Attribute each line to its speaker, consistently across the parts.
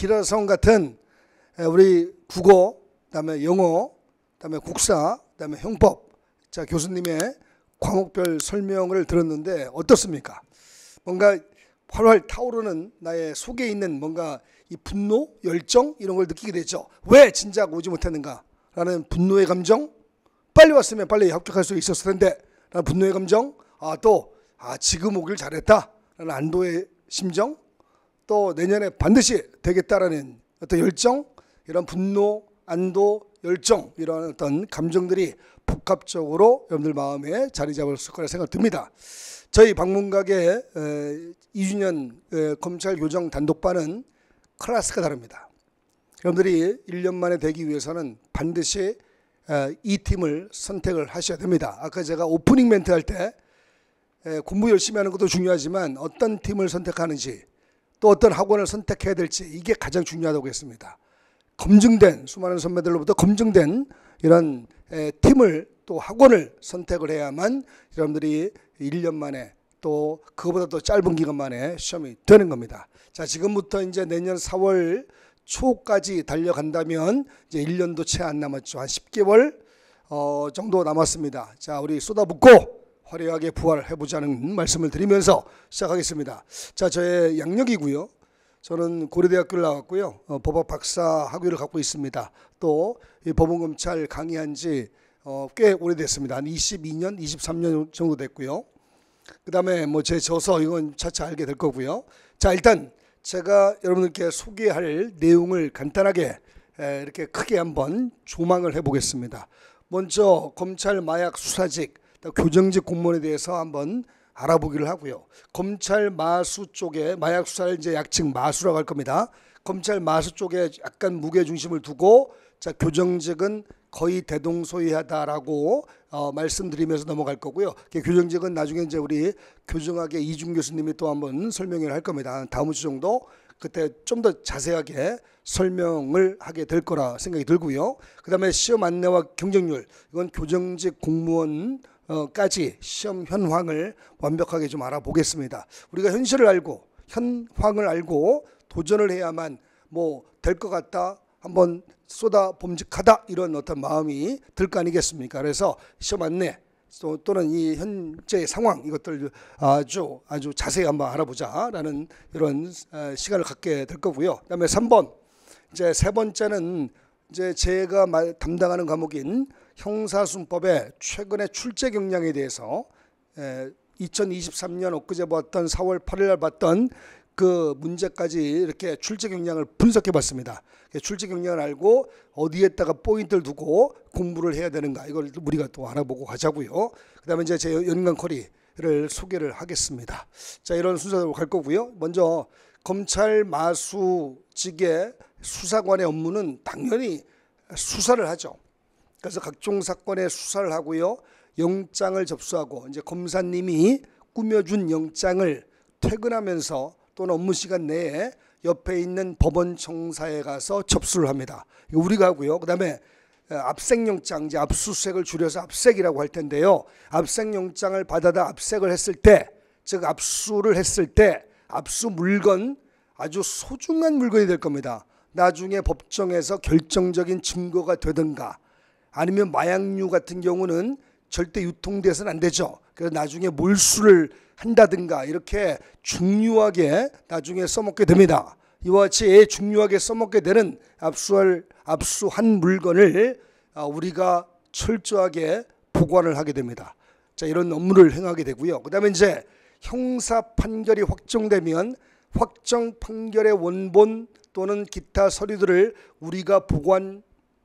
Speaker 1: 기라성 같은 우리 국어, 그다음에 영어, 그다음에 국사, 그다음에 형법, 자 교수님의 과목별 설명을 들었는데 어떻습니까? 뭔가 활활 타오르는 나의 속에 있는 뭔가 이 분노, 열정 이런 걸 느끼게 되죠. 왜 진작 오지 못했는가? 라는 분노의 감정, 빨리 왔으면 빨리 합격할 수 있었을 텐데 라는 분노의 감정, 지금 오길 잘했다 라는 안도의 심정, 또 내년에 반드시 되겠다라는 어떤 열정, 이런 분노, 안도, 열정 이런 어떤 감정들이 복합적으로 여러분들 마음에 자리 잡았을 거라 생각됩니다. 저희 방문각의 2주년 검찰 교정 단독반은 클래스가 다릅니다. 여러분들이 1년 만에 되기 위해서는 반드시 이 팀을 선택을 하셔야 됩니다. 아까 제가 오프닝 멘트 할 때 공부 열심히 하는 것도 중요하지만 어떤 팀을 선택하는지 또 어떤 학원을 선택해야 될지 이게 가장 중요하다고 했습니다. 검증된 수많은 선배들로부터 검증된 이런 팀을 또 학원을 선택을 해야만 여러분들이 1년 만에 또 그거보다 더 짧은 기간 만에 시험이 되는 겁니다. 자, 지금부터 이제 내년 4월 초까지 달려간다면 이제 1년도 채 안 남았죠. 한 10개월 정도 남았습니다. 자, 우리 쏟아붓고 화려하게 부활을 해보자는 말씀을 드리면서 시작하겠습니다. 자, 저의 양력이고요. 저는 고려대학교를 나왔고요. 법학 박사 학위를 갖고 있습니다. 또 법원검찰 강의한 지 꽤 오래됐습니다. 한 22년, 23년 정도 됐고요. 그 다음에 뭐 제 저서 이건 차차 알게 될 거고요. 자, 일단 제가 여러분들께 소개할 내용을 간단하게 이렇게 크게 한번 조망을 해보겠습니다. 먼저 검찰 마약 수사직, 교정직 공무원에 대해서 한번 알아보기를 하고요. 검찰 마수 쪽에 마약 수사를 이제 약칭 마수라고 할 겁니다. 검찰 마수 쪽에 약간 무게 중심을 두고 자 교정직은 거의 대동소이하다라고 말씀드리면서 넘어갈 거고요. 교정직은 나중에 이제 우리 교정학의 이준 교수님이 또 한번 설명을 할 겁니다. 다음 주 정도 그때 좀 더 자세하게 설명을 하게 될 거라 생각이 들고요. 그 다음에 시험 안내와 경쟁률, 이건 교정직 공무원 까지 시험 현황을 완벽하게 좀 알아보겠습니다. 우리가 현실을 알고 현황을 알고 도전을 해야만 뭐 될 것 같다, 한번 쏟아 봄직하다 이런 어떤 마음이 들 거 아니겠습니까? 그래서 시험 안내 또는 이 현재 상황 이것들 아주 자세히 한번 알아보자라는 이런 시간을 갖게 될 거고요. 그다음에 3번 이제 세 번째는 이제 제가 담당하는 과목인 형사순법의 최근의 출제 경향에 대해서 2023년 엊그제 봤던 4월 8일 날 봤던 그 문제까지 이렇게 출제 경향을 분석해 봤습니다. 출제 경향을 알고 어디에다가 포인트를 두고 공부를 해야 되는가 이걸 우리가 또 알아보고 가자고요. 그 다음에 이제 제 연관 커리를 소개를 하겠습니다. 자, 이런 순서로 갈 거고요. 먼저 검찰 마수직의 수사관의 업무는 당연히 수사를 하죠. 그래서 각종 사건의 수사를 하고요. 영장을 접수하고 이제 검사님이 꾸며준 영장을 퇴근하면서 또는 업무 시간 내에 옆에 있는 법원 청사에 가서 접수를 합니다. 이거 우리가 하고요. 그 다음에 압색영장, 이제 압수수색을 줄여서 압색이라고 할 텐데요. 압색영장을 받아다 압색을 했을 때, 즉 압수를 했을 때 압수 물건 아주 소중한 물건이 될 겁니다. 나중에 법정에서 결정적인 증거가 되든가 아니면 마약류 같은 경우는 절대 유통돼서는 안 되죠. 그래서 나중에 몰수를 한다든가 이렇게 중요하게 나중에 써먹게 됩니다. 이와 같이 중요하게 써먹게 되는 압수한 물건을 우리가 철저하게 보관을 하게 됩니다. 자, 이런 업무를 행하게 되고요. 그 다음에 이제 형사 판결이 확정되면 확정 판결의 원본 또는 기타 서류들을 우리가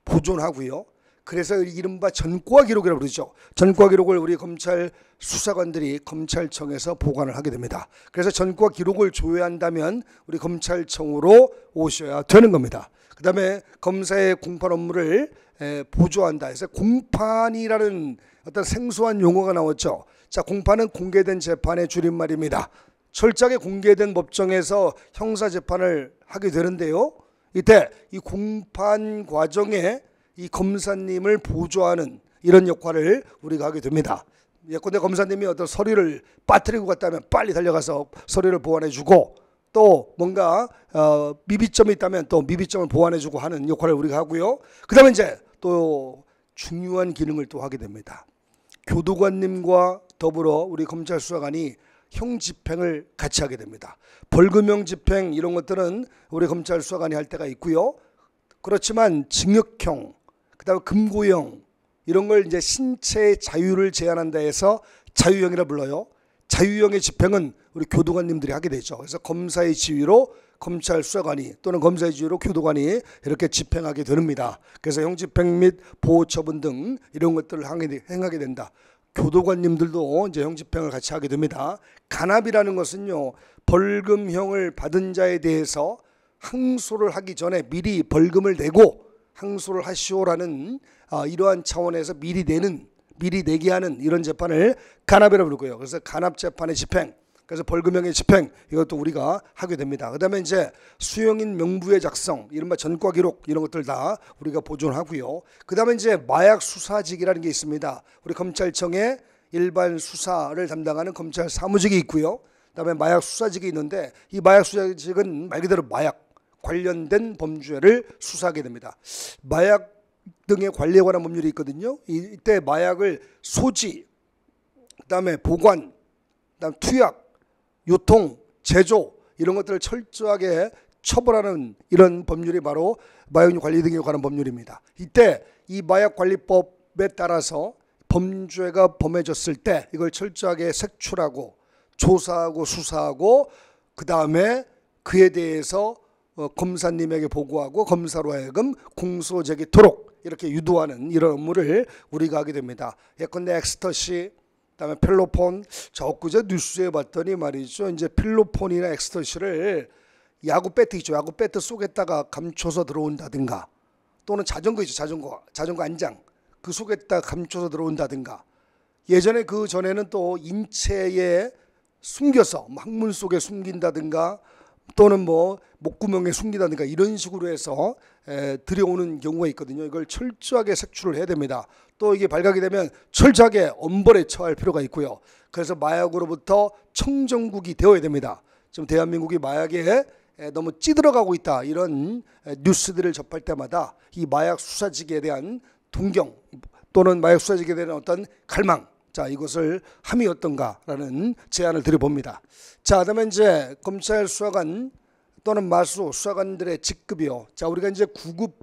Speaker 1: 보존하고요. 그래서 이른바 전과 기록이라고 그러죠. 전과 기록을 우리 검찰 수사관들이 검찰청에서 보관을 하게 됩니다. 그래서 전과 기록을 조회한다면 우리 검찰청으로 오셔야 되는 겁니다. 그 다음에 검사의 공판 업무를 보조한다 해서 공판이라는 어떤 생소한 용어가 나왔죠. 자, 공판은 공개된 재판의 줄임말입니다. 철저하게 공개된 법정에서 형사재판을 하게 되는데요. 이때 이 공판 과정에 이 검사님을 보조하는 이런 역할을 우리가 하게 됩니다. 예컨대 검사님이 어떤 서류를 빠뜨리고 갔다면 빨리 달려가서 서류를 보완해주고 또 뭔가 미비점이 있다면 또 미비점을 보완해주고 하는 역할을 우리가 하고요. 그 다음에 이제 또 중요한 기능을 또 하게 됩니다. 교도관님과 더불어 우리 검찰 수사관이 형 집행을 같이 하게 됩니다. 벌금형 집행 이런 것들은 우리 검찰 수사관이 할 때가 있고요. 그렇지만 징역형, 그다음에 금고형 이런 걸 이제 신체의 자유를 제한한다 해서 자유형이라 불러요. 자유형의 집행은 우리 교도관님들이 하게 되죠. 그래서 검사의 지휘로 검찰 수사관이 또는 검사의 지휘로 교도관이 이렇게 집행하게 됩니다. 그래서 형 집행 및 보호 처분 등 이런 것들을 행하게 된다. 교도관님들도 이제 형 집행을 같이 하게 됩니다. 간합이라는 것은요, 벌금형을 받은 자에 대해서 항소를 하기 전에 미리 벌금을 내고 항소를 하시오라는 이러한 차원에서 미리 내게 하는 이런 재판을 간합이라고 부르고요. 그래서 간합 재판의 집행, 그래서 벌금형의 집행 이것도 우리가 하게 됩니다. 그다음에 이제 수용인 명부의 작성, 이른바 전과 기록 이런 것들 다 우리가 보존하고요. 그다음에 이제 마약 수사직이라는 게 있습니다. 우리 검찰청에 일반 수사를 담당하는 검찰 사무직이 있고요. 그다음에 마약 수사직이 있는데 이 마약 수사직은 말 그대로 마약 관련된 범죄를 수사하게 됩니다. 마약 등의 관리에 관한 법률이 있거든요. 이때 마약을 소지, 그다음에 보관, 그다음 투약, 유통, 제조 이런 것들을 철저하게 처벌하는 이런 법률이 바로 마약 관리 등에 관한 법률입니다. 이때 이 마약관리법에 따라서 범죄가 범해졌을 때 이걸 철저하게 색출하고 조사하고 수사하고 그 다음에 그에 대해서 검사님에게 보고하고 검사로 하여금 공소 제기토록 이렇게 유도하는 이런 업무를 우리가 하게 됩니다. 예컨대 엑스터시, 그다음에 필로폰, 저 엊그제 뉴스에 봤더니 말이죠. 이제 필로폰이나 엑스터시를 야구 배트 있죠. 야구 배트 속에다가 감춰서 들어온다든가 또는 자전거 있죠. 자전거 안장 그 속에다가 감춰서 들어온다든가 예전에 그 전에는 또 인체에 숨겨서 항문 속에 숨긴다든가 또는 뭐 목구멍에 숨기다든가 이런 식으로 해서 들여오는 경우가 있거든요. 이걸 철저하게 색출을 해야 됩니다. 또 이게 발각이 되면 철저하게 엄벌에 처할 필요가 있고요. 그래서 마약으로부터 청정국이 되어야 됩니다. 지금 대한민국이 마약에 너무 찌들어가고 있다 이런 뉴스들을 접할 때마다 이 마약 수사직에 대한 동경 또는 마약 수사직에 대한 어떤 갈망, 자 이것을 함이 어떤가라는 제안을 드려봅니다. 자 그다음에 이제 검찰 수사관 또는 마수 수사관들의 직급이요. 자 우리가 이제 9급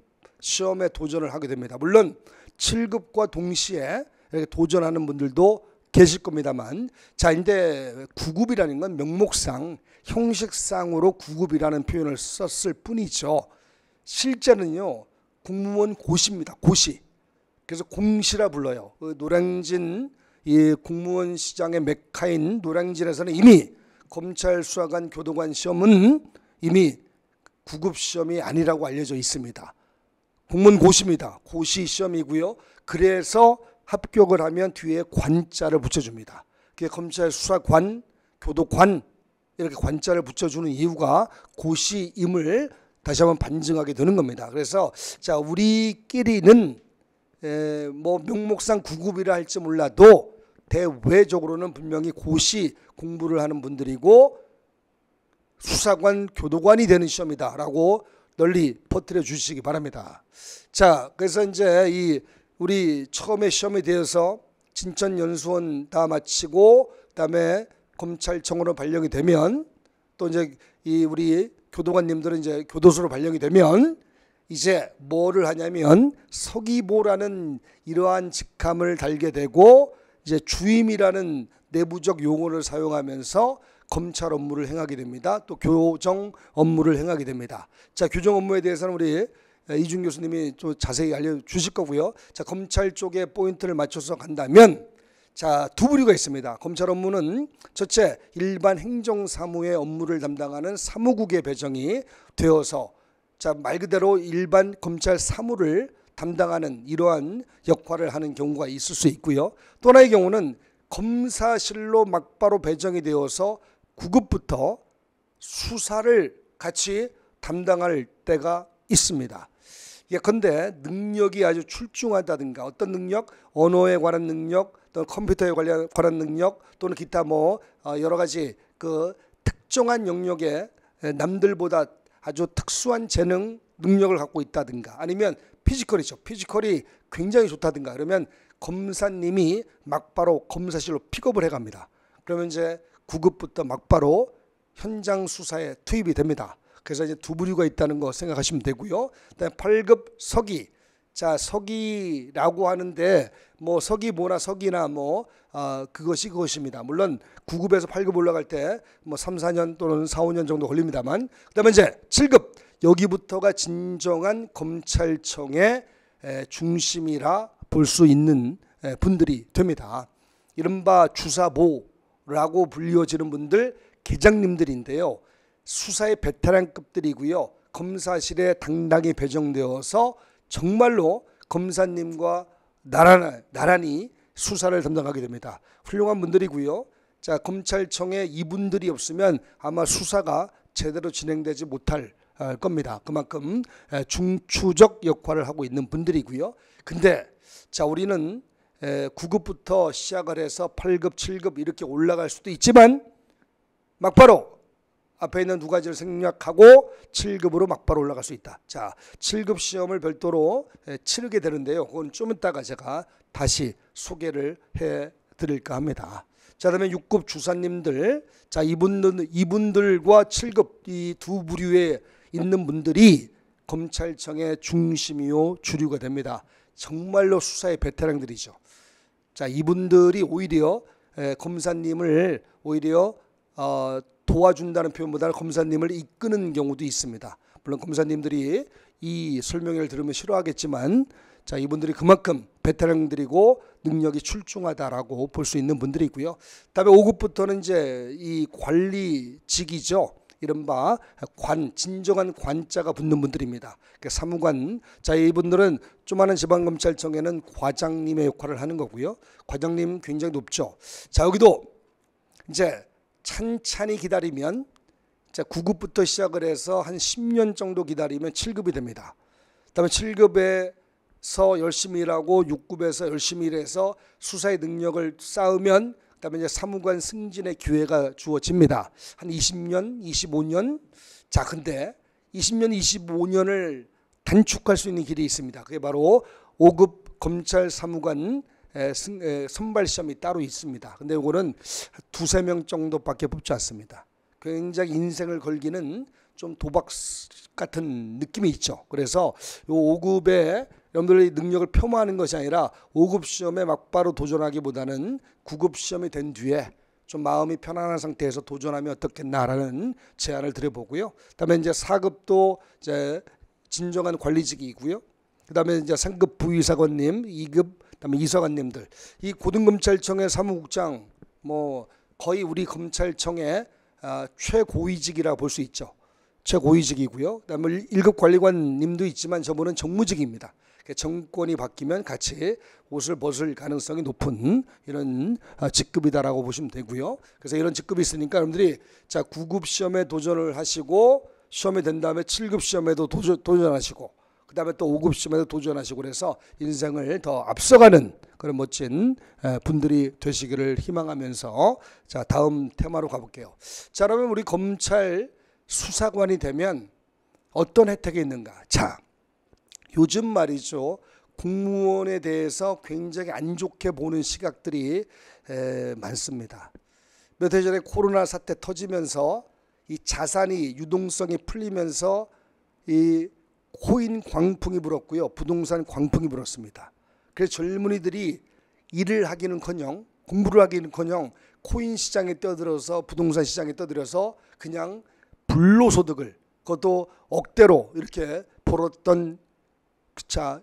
Speaker 1: 시험에 도전을 하게 됩니다. 물론 7급과 동시에 이렇게 도전하는 분들도 계실 겁니다만, 자 근데 9급이라는 건 명목상 형식상으로 9급이라는 표현을 썼을 뿐이죠. 실제는요 공무원 고시입니다. 고시. 그래서 공시라 불러요. 그 노량진 이 공무원 시장의 메카인 노량진에서는 이미 검찰 수사관 교도관 시험은 이미 9급 시험이 아니라고 알려져 있습니다. 공무원 고시입니다. 고시 시험이고요. 그래서 합격을 하면 뒤에 관자를 붙여줍니다. 그게 검찰 수사관, 교도관 이렇게 관자를 붙여주는 이유가 고시임을 다시 한번 반증하게 되는 겁니다. 그래서 자 우리끼리는 뭐 명목상 9급이라 할지 몰라도 대외적으로는 분명히 고시 공부를 하는 분들이고 수사관, 교도관이 되는 시험이다라고 널리 퍼뜨려 주시기 바랍니다. 자, 그래서 이제 이 우리 처음에 시험에 대해서 진천연수원 다 마치고 그다음에 검찰청으로 발령이 되면 또 이제 이 우리 교도관님들은 이제 교도소로 발령이 되면 이제 뭐를 하냐면 서기보라는 이러한 직함을 달게 되고 이제 주임이라는 내부적 용어를 사용하면서 검찰 업무를 행하게 됩니다. 또 교정 업무를 행하게 됩니다. 자, 교정 업무에 대해서는 우리 이준 교수님이 좀 자세히 알려주실 거고요. 자, 검찰 쪽에 포인트를 맞춰서 간다면 자, 두 부류가 있습니다. 검찰 업무는 첫째, 일반 행정사무의 업무를 담당하는 사무국에 배정이 되어서 자, 말 그대로 일반 검찰 사무를 담당하는 이러한 역할을 하는 경우가 있을 수 있고요. 또 하나의 경우는 검사실로 막바로 배정이 되어서 9급부터 수사를 같이 담당할 때가 있습니다. 예컨대 능력이 아주 출중하다든가 어떤 능력, 언어에 관한 능력, 또 컴퓨터에 관한 능력 또는 기타 뭐 여러 가지 그 특정한 영역에 남들보다 아주 특수한 재능, 능력을 갖고 있다든가 아니면 피지컬이죠. 피지컬이 굉장히 좋다든가 그러면 검사님이 막바로 검사실로 픽업을 해갑니다. 그러면 이제 9급부터 막바로 현장 수사에 투입이 됩니다. 그래서 이제 두 부류가 있다는 거 생각하시면 되고요. 그다음에 8급 서기. 자, 서기라고 하는데 뭐 서기 뭐나 서기나 뭐 그것이 그것입니다. 물론 9급에서 8급 올라갈 때 뭐 3, 4년 또는 4, 5년 정도 걸립니다만 그다음에 이제 7급 여기부터가 진정한 검찰청의 중심이라 볼 수 있는 분들이 됩니다. 이른바 주사보라고 불리워지는 분들 계장님들인데요. 수사의 베테랑급들이고요. 검사실에 당당히 배정되어서 정말로 검사님과 나란히 수사를 담당하게 됩니다. 훌륭한 분들이고요. 자, 검찰청에 이분들이 없으면 아마 수사가 제대로 진행되지 못할 겁니다. 그만큼 중추적 역할을 하고 있는 분들이고요. 근데 자, 우리는 9급부터 시작을 해서 8급, 7급 이렇게 올라갈 수도 있지만 막바로 앞에 있는 두 가지를 생략하고 7급으로 막바로 올라갈 수 있다. 자, 7급 시험을 별도로 치르게 되는데요. 그건 좀 이따가 제가 다시 소개를 해드릴까 합니다. 자, 그다음에 6급 주사님들, 자 이분들과 7급 이 두 부류에 있는 분들이 검찰청의 중심이요 주류가 됩니다. 정말로 수사의 베테랑들이죠. 자, 이분들이 오히려 검사님을 오히려 도와준다는 표현보다는 검사님을 이끄는 경우도 있습니다. 물론 검사님들이 이 설명회를 들으면 싫어하겠지만 자, 이분들이 그만큼 베테랑들이고 능력이 출중하다라고 볼 수 있는 분들이고요. 그다음에 5급부터는 이제 이 관리직이죠. 이른바 진정한 관자가 붙는 분들입니다. 그러니까 사무관. 자, 이분들은 조그마한 지방검찰청에는 과장님의 역할을 하는 거고요. 과장님 굉장히 높죠. 자, 여기도 이제 찬찬히 기다리면 자, 9급부터 시작을 해서 한 10년 정도 기다리면 7급이 됩니다. 그다음에 7급에서 열심히 일하고 6급에서 열심히 일해서 수사의 능력을 쌓으면 그다음에 이제 사무관 승진의 기회가 주어집니다. 한 20년, 25년. 자, 근데 20년, 25년을 단축할 수 있는 길이 있습니다. 그게 바로 5급 검찰 사무관 선발 시험이 따로 있습니다. 근데 이거는 두세 명 정도밖에 뽑지 않습니다. 굉장히 인생을 걸기는 좀 도박 같은 느낌이 있죠. 그래서 요 5급에 여러분들의 능력을 폄하하는 것이 아니라 5급 시험에 막바로 도전하기보다는 9급 시험이 된 뒤에 좀 마음이 편안한 상태에서 도전하면 어떻겠나라는 제안을 드려보고요. 그다음에 이제 4급도 이제 진정한 관리직이고요. 그다음에 이제 3급 부의사관님, 2급 그다음에 이사관님들, 이 고등검찰청의 사무국장 뭐 거의 우리 검찰청의 최고위직이라 볼 수 있죠. 최고위직이고요. 그다음에 1급 관리관님도 있지만 저분은 정무직입니다. 정권이 바뀌면 같이 옷을 벗을 가능성이 높은 이런 직급이다라고 보시면 되고요. 그래서 이런 직급이 있으니까 여러분들이 자 9급 시험에 도전을 하시고 시험이 된 다음에 7급 시험에도 도전하시고 그 다음에 또 5급 시험에도 도전하시고 그래서 인생을 더 앞서가는 그런 멋진 분들이 되시기를 희망하면서 자 다음 테마로 가볼게요. 자, 그러면 우리 검찰 수사관이 되면 어떤 혜택이 있는가? 자, 요즘 말이죠. 공무원에 대해서 굉장히 안 좋게 보는 시각들이 많습니다. 몇 해 전에 코로나 사태 터지면서 이 자산이 유동성이 풀리면서 이 코인 광풍이 불었고요. 부동산 광풍이 불었습니다. 그래서 젊은이들이 일을 하기는커녕 공부를 하기는커녕 코인 시장에 떠들어서 부동산 시장에 떠들어서 그냥 불로소득을 그것도 억대로 이렇게 벌었던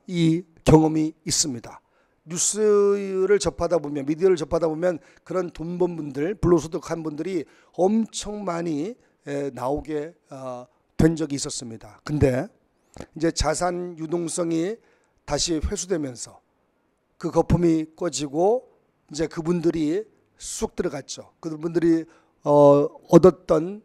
Speaker 1: 이 경험이 있습니다. 뉴스를 접하다 보면 미디어를 접하다 보면 그런 돈 번 분들 불로소득한 분들이 엄청 많이 나오게 된 적이 있었습니다. 근데 이제 자산 유동성이 다시 회수되면서 그 거품이 꺼지고 이제 그분들이 쑥 들어갔죠. 그분들이 얻었던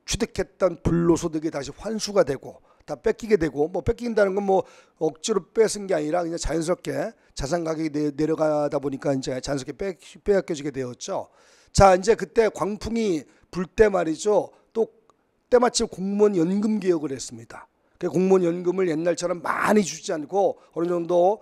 Speaker 1: 취득했던 불로소득이 다시 환수가 되고 다 뺏기게 되고 뭐 뺏긴다는 건 뭐 억지로 뺏은 게 아니라 그냥 자연스럽게 자산 가격이 내려가다 보니까 이제 자연스럽게 빼앗겨지게 되었죠. 자, 이제 그때 광풍이 불 때 말이죠. 또 때마침 공무원 연금 개혁을 했습니다. 그 공무원 연금을 옛날처럼 많이 주지 않고 어느 정도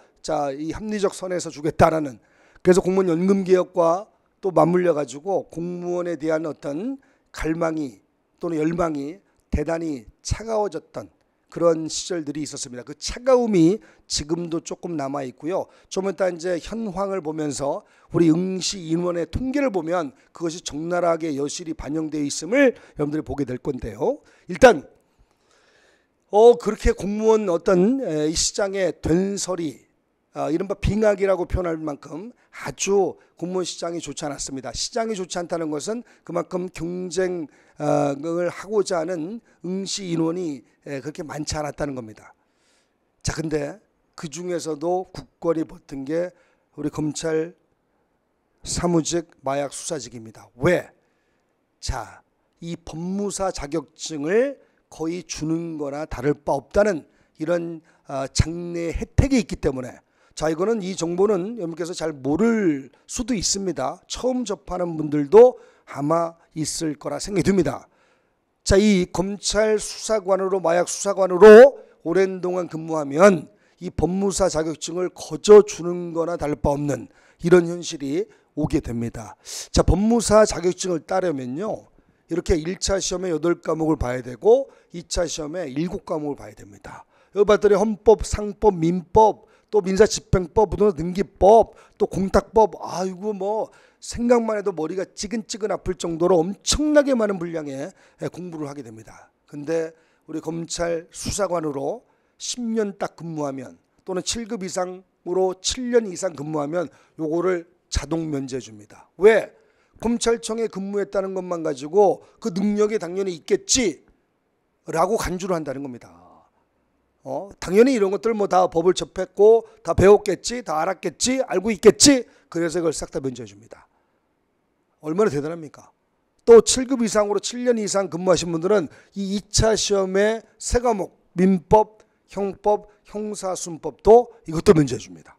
Speaker 1: 이 합리적 선에서 주겠다라는, 그래서 공무원 연금 개혁과 또 맞물려 가지고 공무원에 대한 어떤 갈망이 또는 열망이 대단히 차가워졌던 그런 시절들이 있었습니다. 그 차가움이 지금도 조금 남아 있고요. 좀 이따 이제 현황을 보면서 우리 응시 인원의 통계를 보면 그것이 적나라하게 여실히 반영되어 있음을 여러분들이 보게 될 건데요. 일단 그렇게 공무원 어떤 이 시장의 된설이 이른바 빙하기라고 표현할 만큼 아주 공무원 시장이 좋지 않았습니다. 시장이 좋지 않다는 것은 그만큼 경쟁을 하고자 하는 응시 인원이 그렇게 많지 않았다는 겁니다. 자, 근데 그 중에서도 굳건히 버틴 게 우리 검찰 사무직 마약 수사직입니다. 왜? 자, 이 법무사 자격증을 거의 주는 거나 다를 바 없다는 이런 장래 혜택이 있기 때문에, 자, 이거는 이 정보는 여러분께서 잘 모를 수도 있습니다. 처음 접하는 분들도 아마 있을 거라 생각이 듭니다. 자, 이 검찰 수사관으로, 마약 수사관으로 오랜 동안 근무하면 이 법무사 자격증을 거저 주는 거나 다를 바 없는 이런 현실이 오게 됩니다. 자, 법무사 자격증을 따려면요, 이렇게 1차 시험에 8과목을 봐야 되고 2차 시험에 7과목을 봐야 됩니다. 여기 봤더니 헌법, 상법, 민법, 또 민사집행법, 등기법, 또 공탁법, 아이고 뭐 생각만 해도 머리가 찌근찌근 아플 정도로 엄청나게 많은 분량의 공부를 하게 됩니다. 근데 우리 검찰 수사관으로 10년 딱 근무하면, 또는 7급 이상으로 7년 이상 근무하면 요거를 자동 면제해 줍니다. 왜? 검찰청에 근무했다는 것만 가지고 그 능력이 당연히 있겠지 라고 간주를 한다는 겁니다. 당연히 이런 것들 뭐 다 법을 접했고 다 배웠겠지, 다 알았겠지, 알고 있겠지, 그래서 이걸 싹 다 면제해 줍니다. 얼마나 대단합니까? 또 7급 이상으로 7년 이상 근무하신 분들은 이 2차 시험에 3과목, 민법, 형법, 형사순법도 이것도 면제해 줍니다.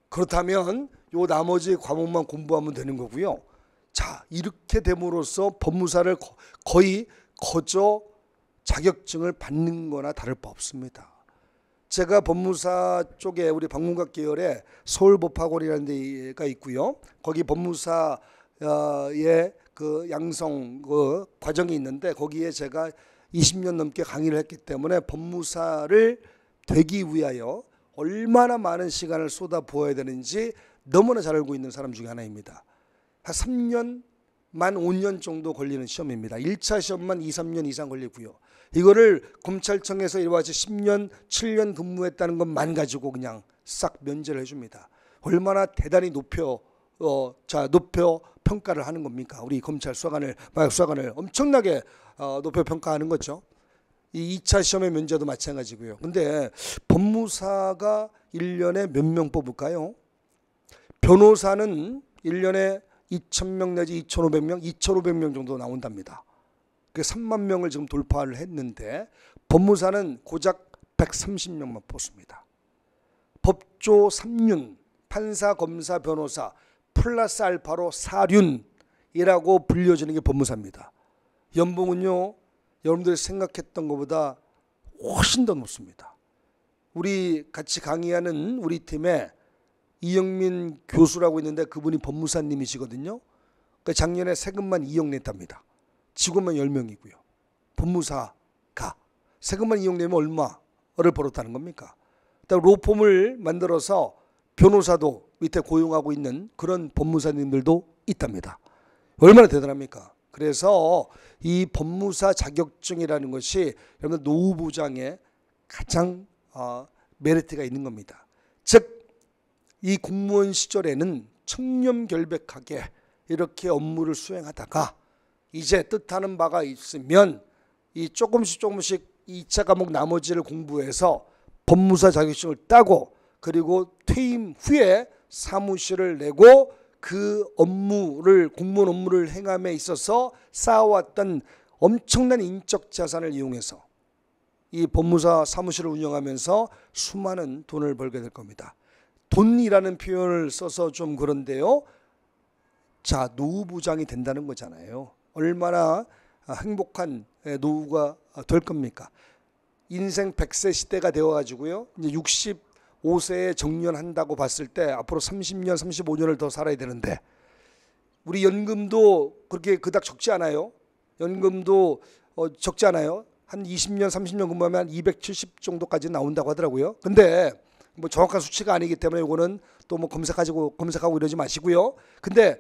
Speaker 1: 그렇다면 요 나머지 과목만 공부하면 되는 거고요. 자, 이렇게 됨으로써 법무사를 거의 거저 자격증을 받는 거나 다를 바 없습니다. 제가 법무사 쪽에 우리 방문각 계열에 서울법학원이라는 데가 있고요. 거기 법무사의 그 양성 그 과정이 있는데, 거기에 제가 20년 넘게 강의를 했기 때문에 법무사를 되기 위하여 얼마나 많은 시간을 쏟아 부어야 되는지 너무나 잘 알고 있는 사람 중에 하나입니다. 한 3년, 만 5년 정도 걸리는 시험입니다. 1차 시험만 2, 3년 이상 걸리고요. 이거를 검찰청에서 이와 같이 10년, 7년 근무했다는 것만 가지고 그냥 싹 면제를 해줍니다. 얼마나 대단히 높여 평가를 하는 겁니까? 우리 검찰 수사관을, 마약 수사관을 엄청나게 높여 평가하는 거죠. 이 2차 시험의 면제도 마찬가지고요. 근데 법무사가 1년에 몇 명 뽑을까요? 변호사는 1년에 2,000명 내지 2,500명, 2,500명 정도 나온답니다. 그 3만 명을 지금 돌파를 했는데 법무사는 고작 130명만 뽑습니다. 법조 3륜, 판사, 검사, 변호사 플러스 알파로 4륜이라고 불려지는 게 법무사입니다. 연봉은요, 여러분들이 생각했던 것보다 훨씬 더 높습니다. 우리 같이 강의하는 우리 팀에 이영민 교수라고 있는데 그분이 법무사님이시거든요. 그러니까 작년에 세금만 2억 냈답니다. 직원만 10명이고요. 법무사가 세금만 2억 내면 얼마를 벌었다는 겁니까? 로펌을 만들어서 변호사도 밑에 고용하고 있는 그런 법무사님들도 있답니다. 얼마나 대단합니까? 그래서 이 법무사 자격증이라는 것이 여러분 노후보장에 가장 메리트가 있는 겁니다. 즉 이 공무원 시절에는 청렴결백하게 이렇게 업무를 수행하다가 이제 뜻하는 바가 있으면 이 조금씩 2차 과목 나머지를 공부해서 법무사 자격증을 따고, 그리고 퇴임 후에 사무실을 내고 그 업무를, 공무원 업무를 행함에 있어서 쌓아왔던 엄청난 인적 자산을 이용해서 이 법무사 사무실을 운영하면서 수많은 돈을 벌게 될 겁니다. 돈이라는 표현을 써서 좀 그런데요. 자, 노후보장이 된다는 거잖아요. 얼마나 행복한 노후가 될 겁니까? 인생 100세 시대가 되어가지고요. 이제 65세에 정년한다고 봤을 때 앞으로 30년, 35년을 더 살아야 되는데 우리 연금도 그렇게 그닥 적지 않아요. 연금도 적지 않아요. 한 20년, 30년 근무하면 한 270 정도까지 나온다고 하더라고요. 근데 뭐 정확한 수치가 아니기 때문에 이거는 또 뭐 검색하고 이러지 마시고요. 근데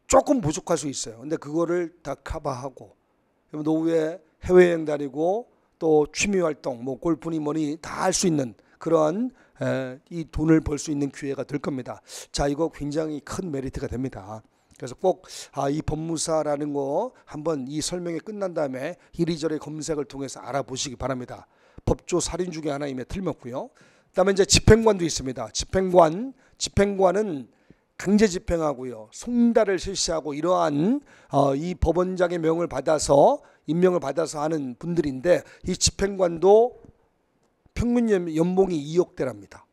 Speaker 1: 조금 부족할 수 있어요. 근데 그거를 다 커버하고 노후에 해외여행 다니고 또 취미활동, 뭐 골프니 뭐니 다 할 수 있는 그런 이 돈을 벌 수 있는 기회가 될 겁니다. 자, 이거 굉장히 큰 메리트가 됩니다. 그래서 꼭 이 법무사라는 거 한번 이 설명이 끝난 다음에 이리저리 검색을 통해서 알아보시기 바랍니다. 법조 살인 중에 하나임에 틀렸고요. 그다음에 이제 집행관도 있습니다. 집행관은 강제 집행하고요, 송달을 실시하고 이러한 이 법원장의 명을 받아서 임명을 받아서 하는 분들인데 이 집행관도 평균 연봉이 2억대랍니다.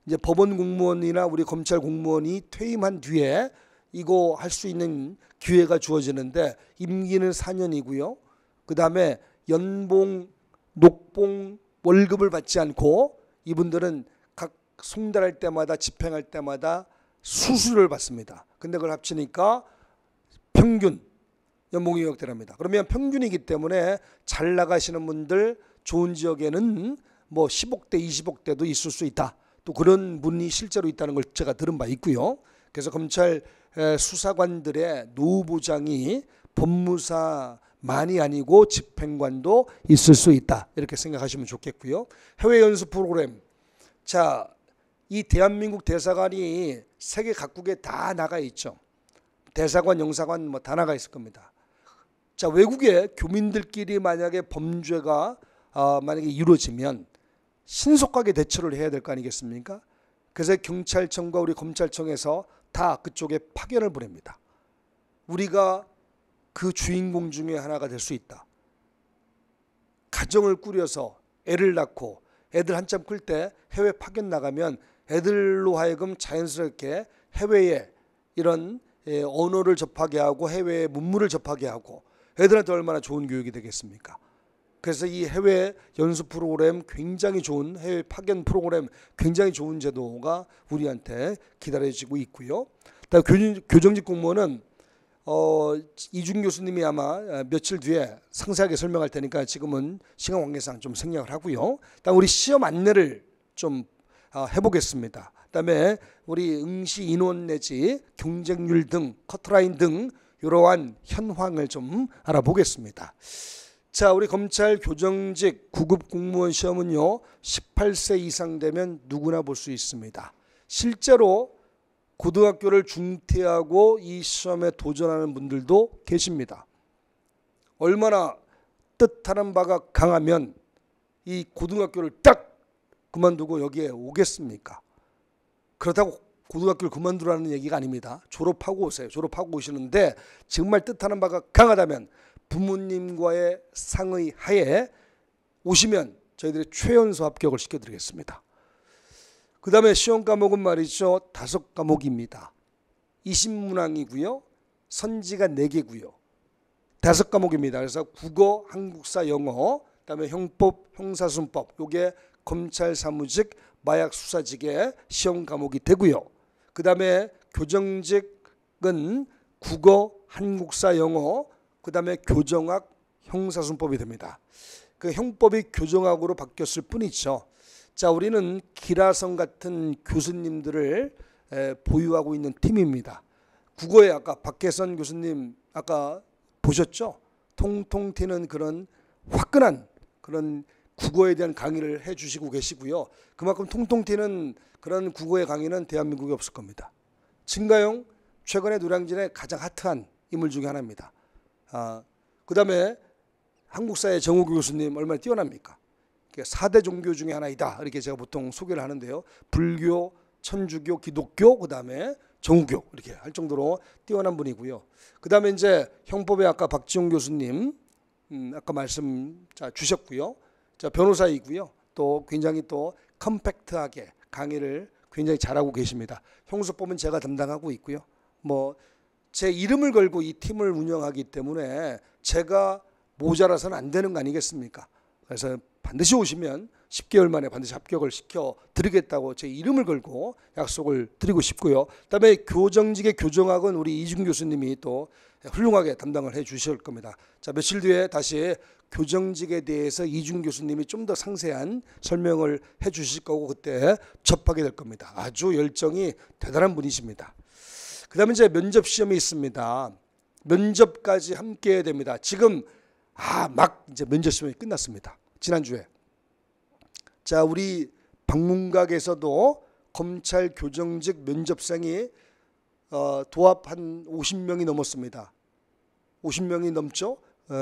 Speaker 1: 이제 법원 공무원이나 우리 검찰 공무원이 퇴임한 뒤에 이거 할 수 있는 기회가 주어지는데 임기는 4년이고요. 그 다음에 연봉, 녹봉, 월급을 받지 않고 이분들은 각 송달할 때마다 집행할 때마다 수수료를 받습니다. 근데 그걸 합치니까 평균 연봉이 2억대랍니다. 그러면 평균이기 때문에 잘 나가시는 분들 좋은 지역에는 뭐 10억대, 20억대도 있을 수 있다. 또 그런 분이 실제로 있다는 걸 제가 들은 바 있고요. 그래서 검찰 수사관들의 노후 보장이 법무사만이 아니고 집행관도 있을 수 있다. 이렇게 생각하시면 좋겠고요. 해외 연수 프로그램. 자, 이 대한민국 대사관이 세계 각국에 다 나가 있죠. 대사관, 영사관 뭐 다 나가 있을 겁니다. 자, 외국의 교민들끼리 만약에 범죄가 만약에 이루어지면 신속하게 대처를 해야 될 거 아니겠습니까? 그래서 경찰청과 우리 검찰청에서 다 그쪽에 파견을 보냅니다. 우리가 그 주인공 중에 하나가 될 수 있다. 가정을 꾸려서 애를 낳고 애들 한참 클 때 해외 파견 나가면 애들로 하여금 자연스럽게 해외에 이런 언어를 접하게 하고 해외의 문물을 접하게 하고 애들한테 얼마나 좋은 교육이 되겠습니까? 그래서 이 해외 연수 프로그램 굉장히 좋은, 해외 파견 프로그램 굉장히 좋은 제도가 우리한테 기다려지고 있고요. 교정직 공무원은 이준 교수님이 아마 며칠 뒤에 상세하게 설명할 테니까 지금은 시간 관계상 좀 생략을 하고요. 일단 우리 시험 안내를 좀 해보겠습니다. 그다음에 우리 응시 인원 내지 경쟁률 등 커트라인 등 이러한 현황을 좀 알아보겠습니다. 자, 우리 검찰 교정직 9급 공무원 시험은요 18세 이상 되면 누구나 볼 수 있습니다. 실제로 고등학교를 중퇴하고 이 시험에 도전하는 분들도 계십니다. 얼마나 뜻하는 바가 강하면 이 고등학교를 딱 그만두고 여기에 오겠습니까? 그렇다고 고등학교를 그만두라는 얘기가 아닙니다. 졸업하고 오세요. 졸업하고 오시는데 정말 뜻하는 바가 강하다면 부모님과의 상의 하에 오시면 저희들이 최연소 합격을 시켜드리겠습니다. 그 다음에 시험 과목은 말이죠 5과목입니다. 이신문항이고요. 선지가 4개고요. 5과목입니다. 그래서 국어, 한국사, 영어, 그 다음에 형법, 형사순법, 요게 검찰 사무직, 마약 수사직의 시험 과목이 되고요. 그 다음에 교정직은 국어, 한국사, 영어, 그 다음에 교정학, 형사순법이 됩니다. 그 형법이 교정학으로 바뀌었을 뿐이죠. 자, 우리는 기라성 같은 교수님들을 보유하고 있는 팀입니다. 국어에 아까 박혜선 교수님 아까 보셨죠? 통통 튀는 그런 화끈한 그런 국어에 대한 강의를 해주시고 계시고요. 그만큼 통통 튀는 그런 국어의 강의는 대한민국에 없을 겁니다. 진가영 최근에 노량진의 가장 핫한 인물 중에 하나입니다. 그 다음에 한국사의 정우교 교수님 얼마나 뛰어납니까? 4대 종교 중에 하나이다 이렇게 제가 보통 소개를 하는데요. 불교, 천주교, 기독교, 그 다음에 정우교 이렇게 할 정도로 뛰어난 분이고요. 그 다음에 이제 형법의 아까 박지용 교수님 아까 말씀 주셨고요. 자, 변호사이고요. 또 굉장히 또 컴팩트하게 강의를 굉장히 잘하고 계십니다. 형사법은 제가 담당하고 있고요. 뭐 제 이름을 걸고 이 팀을 운영하기 때문에 제가 모자라서는 안 되는 거 아니겠습니까? 그래서 반드시 오시면 10개월 만에 반드시 합격을 시켜드리겠다고 제 이름을 걸고 약속을 드리고 싶고요. 그다음에 교정직의 교정학은 우리 이준 교수님이 또 훌륭하게 담당을 해 주실 겁니다. 자, 며칠 뒤에 다시 교정직에 대해서 이준 교수님이 좀 더 상세한 설명을 해 주실 거고 그때 접하게 될 겁니다. 아주 열정이 대단한 분이십니다. 그 다음에 이제 면접 시험이 있습니다. 면접까지 함께 해야 됩니다. 지금 막 이제 면접 시험이 끝났습니다. 지난주에. 자, 우리 방문각에서도 검찰 교정직 면접생이 도합 한 50명이 넘었습니다. 50명이 넘죠.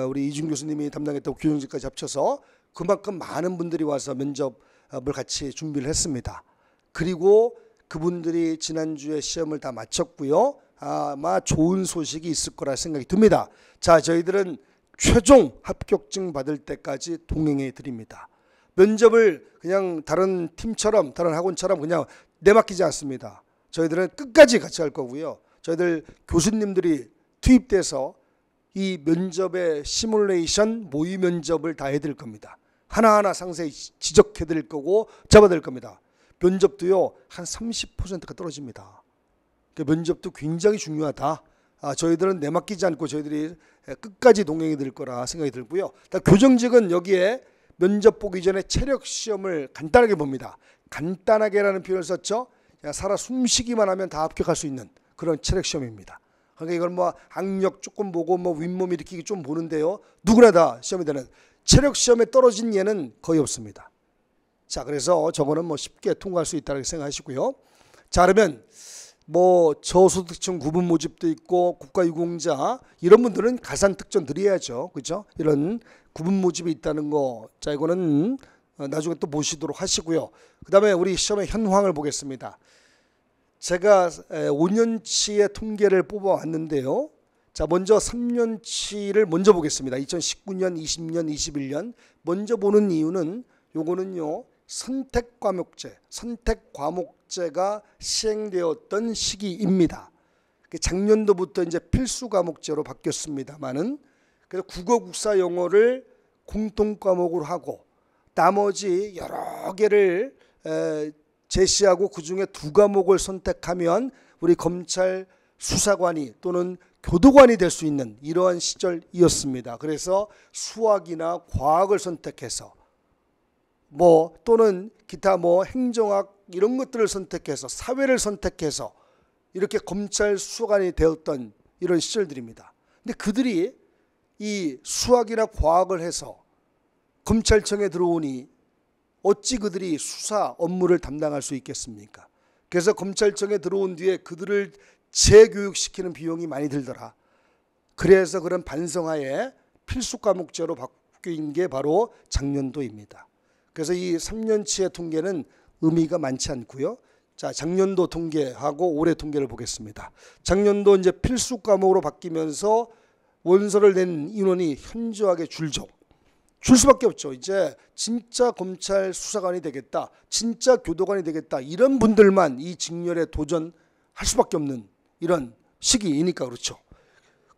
Speaker 1: 우리 이준 교수님이 담당했던 교정직까지 합쳐서 그만큼 많은 분들이 와서 면접을 같이 준비를 했습니다. 그리고 그분들이 지난주에 시험을 다 마쳤고요. 아마 좋은 소식이 있을 거라 생각이 듭니다. 자, 저희들은 최종 합격증 받을 때까지 동행해 드립니다. 면접을 그냥 다른 팀처럼 다른 학원처럼 그냥 내맡기지 않습니다. 저희들은 끝까지 같이 할 거고요. 저희들 교수님들이 투입돼서 이 면접의 시뮬레이션 모의 면접을 다 해드릴 겁니다. 하나하나 상세히 지적해 드릴 거고 잡아드릴 겁니다. 면접도요 한 30%가 떨어집니다. 면접도 굉장히 중요하다. 저희들은 내맡기지 않고 저희들이 끝까지 동행해 드릴 거라 생각이 들고요. 교정직은 여기에 면접 보기 전에 체력 시험을 간단하게 봅니다. 간단하게라는 표현을 썼죠. 그냥 살아 숨쉬기만 하면 다 합격할 수 있는 그런 체력 시험입니다. 그러니까 이걸 뭐 악력 조금 보고 뭐 윗몸 일으키기 좀 보는데요. 누구나 다 시험이 되는 체력 시험에 떨어진 예는 거의 없습니다. 자, 그래서 저거는 뭐 쉽게 통과할 수 있다고 생각하시고요. 자, 그러면 뭐 저소득층 구분 모집도 있고 국가유공자 이런 분들은 가산 특전 드려야죠. 그죠? 이런 구분 모집이 있다는 거. 자, 이거는 나중에 또 보시도록 하시고요. 그 다음에 우리 시험의 현황을 보겠습니다. 제가 5년치의 통계를 뽑아왔는데요. 자, 먼저 3년치를 먼저 보겠습니다. 2019년, 20년, 21년. 먼저 보는 이유는 요거는요. 선택과목제가 시행되었던 시기입니다. 작년도부터 이제 필수 과목제로 바뀌었습니다만은 그래서 국어, 국사, 영어를 공통 과목으로 하고 나머지 여러 개를 제시하고 그 중에 2과목을 선택하면 우리 검찰 수사관이 또는 교도관이 될 수 있는 이러한 시절이었습니다. 그래서 수학이나 과학을 선택해서 뭐 또는 기타 뭐 행정학 이런 것들을 선택해서 사회를 선택해서 이렇게 검찰 수사관이 되었던 이런 시절들입니다. 근데 그들이 이 수학이나 과학을 해서 검찰청에 들어오니 어찌 그들이 수사 업무를 담당할 수 있겠습니까? 그래서 검찰청에 들어온 뒤에 그들을 재교육시키는 비용이 많이 들더라. 그래서 그런 반성하에 필수 과목제로 바뀐 게 바로 작년도입니다. 그래서 이 3년치의 통계는 의미가 많지 않고요. 자, 작년도 통계하고 올해 통계를 보겠습니다. 작년도 이제 필수 과목으로 바뀌면서 원서를 낸 인원이 현저하게 줄죠. 줄 수밖에 없죠. 이제 진짜 검찰 수사관이 되겠다, 진짜 교도관이 되겠다 이런 분들만 이 직렬에 도전할 수밖에 없는 이런 시기이니까 그렇죠.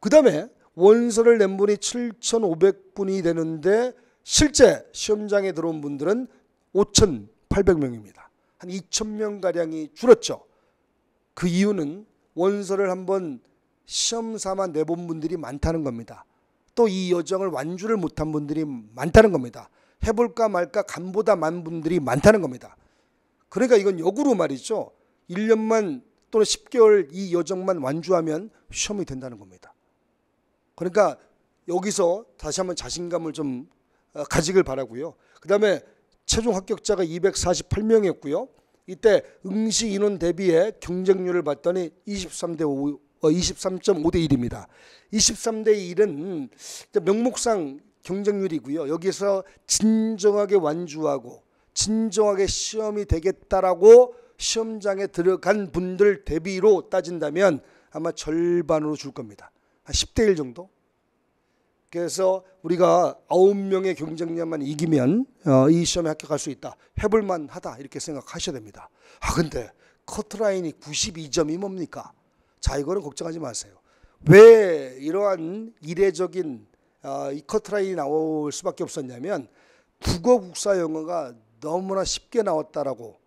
Speaker 1: 그 다음에 원서를 낸 분이 7,500분이 되는데 실제 시험장에 들어온 분들은 5,800명입니다. 한 2,000명가량이 줄었죠. 그 이유는 원서를 한번 시험 삼아 내본 분들이 많다는 겁니다. 또 이 여정을 완주를 못한 분들이 많다는 겁니다. 해볼까 말까 간보다 많은 분들이 많다는 겁니다. 그러니까 이건 역으로 말이죠. 1년만 또는 10개월 이 여정만 완주하면 시험이 된다는 겁니다. 그러니까 여기서 다시 한번 자신감을 좀 가지길 바라고요. 그 다음에 최종 합격자가 248명이었고요. 이때 응시 인원 대비해 경쟁률을 봤더니 23.5대 1입니다. 23대 1은 명목상 경쟁률이고요. 여기서 진정하게 완주하고 진정하게 시험이 되겠다라고 시험장에 들어간 분들 대비로 따진다면 아마 절반으로 줄 겁니다. 한 10대 1 정도. 그래서 우리가 9명의 경쟁자만 이기면 이 시험에 합격할 수 있다. 해볼만 하다 이렇게 생각하셔야 됩니다. 근데 커트라인이 92점이 뭡니까? 자, 이거는 걱정하지 마세요. 왜 이러한 이례적인 이 커트라인이 나올 수밖에 없었냐면 국어, 국사, 영어가 너무나 쉽게 나왔다라고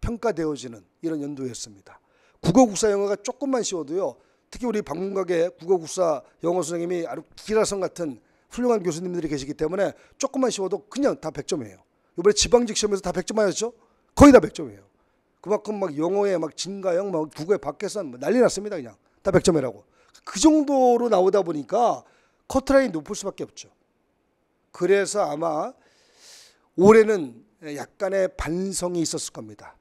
Speaker 1: 평가되어지는 이런 연도였습니다. 국어, 국사, 영어가 조금만 쉬워도요. 특히 우리 방문각에 국어, 국사, 영어 선생님이 아주 기라성 같은 훌륭한 교수님들이 계시기 때문에 조금만 쉬워도 그냥 다 100점이에요. 이번에 지방직 시험에서 다 100점 맞았죠? 거의 다 100점이에요. 그만큼 막 영어에 막 진가영, 막 국어에 박계선 난리 났습니다. 그냥 다 100점이라고. 그 정도로 나오다 보니까 커트라인이 높을 수밖에 없죠. 그래서 아마 올해는 약간의 반성이 있었을 겁니다.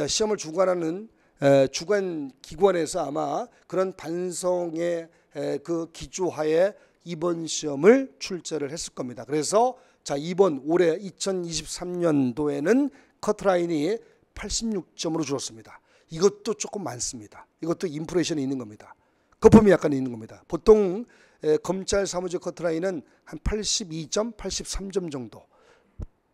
Speaker 1: 시험을 주관하는 주관 기관에서 아마 그런 반성의 그 기조하에 이번 시험을 출제를 했을 겁니다. 그래서 자, 이번 올해 2023년도에는 커트라인이 86점으로 줄었습니다. 이것도 조금 많습니다. 이것도 인플레이션이 있는 겁니다. 거품이 약간 있는 겁니다. 보통 검찰 사무직 커트라인은 한 82점, 83점 정도,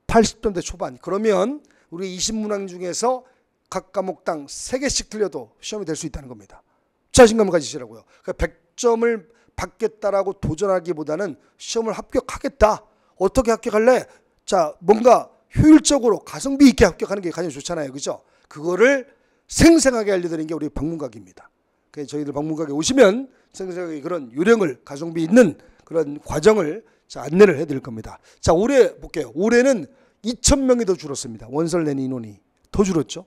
Speaker 1: 80점대 초반. 그러면 우리 20문항 중에서 각 과목당 3개씩 틀려도 시험이 될 수 있다는 겁니다. 자신감을 가지시라고요. 그러니까 100점을 받겠다라고 도전하기보다는 시험을 합격하겠다. 어떻게 합격할래? 자, 뭔가 효율적으로 가성비 있게 합격하는 게 가장 좋잖아요. 그죠? 그거를 생생하게 알려드리는 게 우리 방문각입니다. 그래서 저희들 방문각에 오시면 생생하게 그런 요령을 가성비 있는 그런 과정을 자, 안내를 해드릴 겁니다. 자, 올해 볼게요. 올해는 2,000명이 더 줄었습니다. 원서를 낸 인원이 더 줄었죠.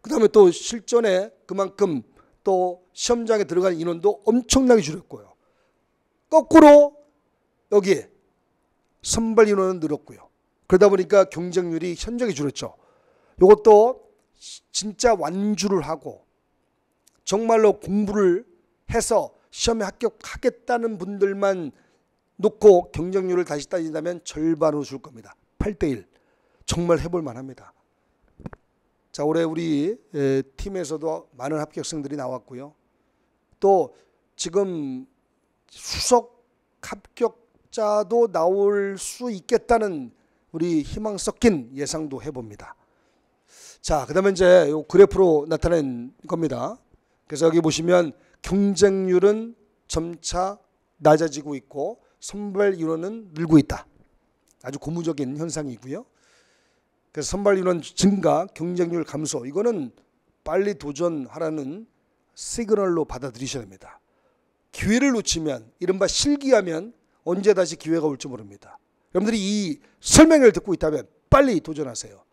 Speaker 1: 그 다음에 또 실전에 그만큼 또 시험장에 들어간 인원도 엄청나게 줄었고요. 거꾸로 여기에 선발 인원은 늘었고요. 그러다 보니까 경쟁률이 현저하게 줄었죠. 이것도 진짜 완주를 하고 정말로 공부를 해서 시험에 합격하겠다는 분들만 놓고 경쟁률을 다시 따진다면 절반으로 줄 겁니다. 8대1. 정말 해볼 만합니다. 자, 올해 우리 팀에서도 많은 합격생들이 나왔고요. 또 지금 수석 합격자도 나올 수 있겠다는 우리 희망 섞인 예상도 해봅니다. 자, 그 다음에 이제 요 그래프로 나타낸 겁니다. 그래서 여기 보시면 경쟁률은 점차 낮아지고 있고 선발 인원은 늘고 있다. 아주 고무적인 현상이고요. 그래서 선발 인원 증가, 경쟁률 감소, 이거는 빨리 도전하라는 시그널로 받아들이셔야 됩니다. 기회를 놓치면, 이른바 실기하면 언제 다시 기회가 올지 모릅니다. 여러분들이 이 설명을 듣고 있다면 빨리 도전하세요.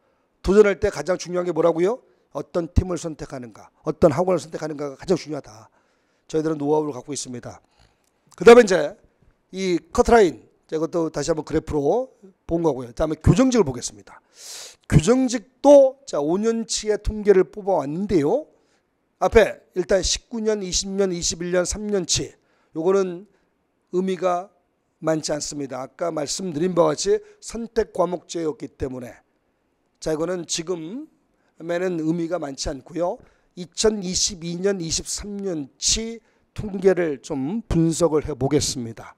Speaker 1: 도전할 때 가장 중요한 게 뭐라고요? 어떤 팀을 선택하는가, 어떤 학원을 선택하는가가 가장 중요하다. 저희들은 노하우를 갖고 있습니다. 그 다음에 이제 이 커트라인, 이것도 다시 한번 그래프로 본 거고요. 다음에 교정직을 보겠습니다. 교정직도 자 5년치의 통계를 뽑아왔는데요. 앞에 일단 19년, 20년, 21년, 3년치 요거는 의미가 많지 않습니다. 아까 말씀드린 바와 같이 선택 과목제였기 때문에 자 이거는 지금에는 의미가 많지 않고요. 2022년, 23년치 통계를 좀 분석을 해보겠습니다.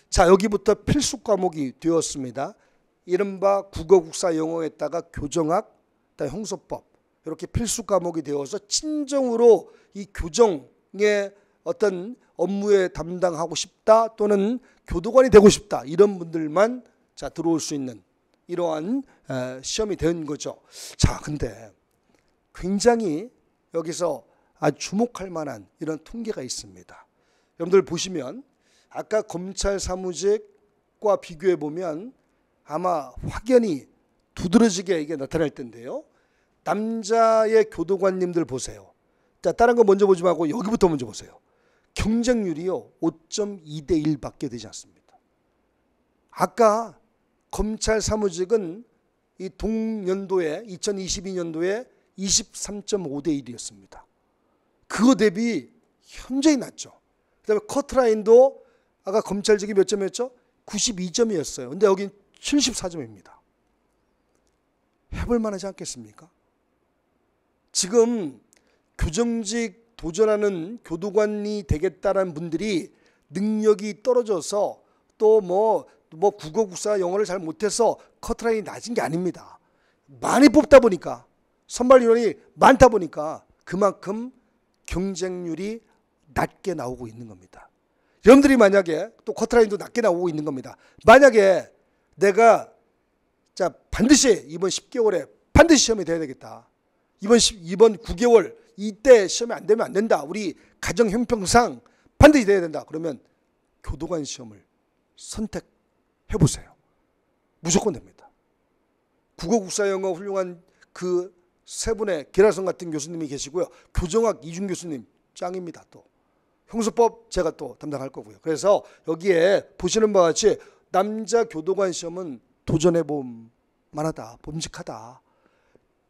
Speaker 1: 자, 여기부터 필수 과목이 되었습니다. 이른바 국어, 국사, 영어에다가 교정학, 형소법 이렇게 필수 과목이 되어서 친정으로 이 교정의 어떤 업무에 담당하고 싶다 또는 교도관이 되고 싶다 이런 분들만 자 들어올 수 있는 이러한 시험이 된 거죠. 자, 근데 굉장히 여기서 아주 주목할 만한 이런 통계가 있습니다. 여러분들 보시면 아까 검찰 사무직과 비교해 보면 아마 확연히 두드러지게 이게 나타날 텐데요. 남자의 교도관님들 보세요. 자, 다른 거 먼저 보지 말고 여기부터 먼저 보세요. 경쟁률이요 5.2대 1밖에 되지 않습니다. 아까 검찰 사무직은 이 동년도에 2022년도에 23.5대 1이었습니다. 그거 대비 현저히 낮죠. 그다음에 커트라인도 아까 검찰직이 몇 점이었죠? 92점이었어요. 근데 여긴 74점입니다. 해볼 만하지 않겠습니까? 지금 교정직 도전하는 교도관이 되겠다라는 분들이 능력이 떨어져서 또 뭐 국어, 국사, 영어를 잘 못해서 커트라인이 낮은 게 아닙니다. 많이 뽑다 보니까 선발 인원이 많다 보니까 그만큼 경쟁률이 낮게 나오고 있는 겁니다. 여러분들이 만약에 또 커트라인도 낮게 나오고 있는 겁니다. 만약에 내가 자 반드시 이번 10개월에 반드시 시험이 돼야 되겠다. 이번 9개월 이때 시험이 안 되면 안 된다. 우리 가정 형평상 반드시 돼야 된다. 그러면 교도관 시험을 선택해 보세요. 무조건 됩니다. 국어, 국사, 영어 훌륭한 그 세 분의 계라성 같은 교수님이 계시고요. 교정학 이준 교수님 짱입니다. 또 형사법 제가 또 담당할 거고요. 그래서 여기에 보시는 바와 같이 남자 교도관 시험은 도전해 볼 만하다. 봄직하다.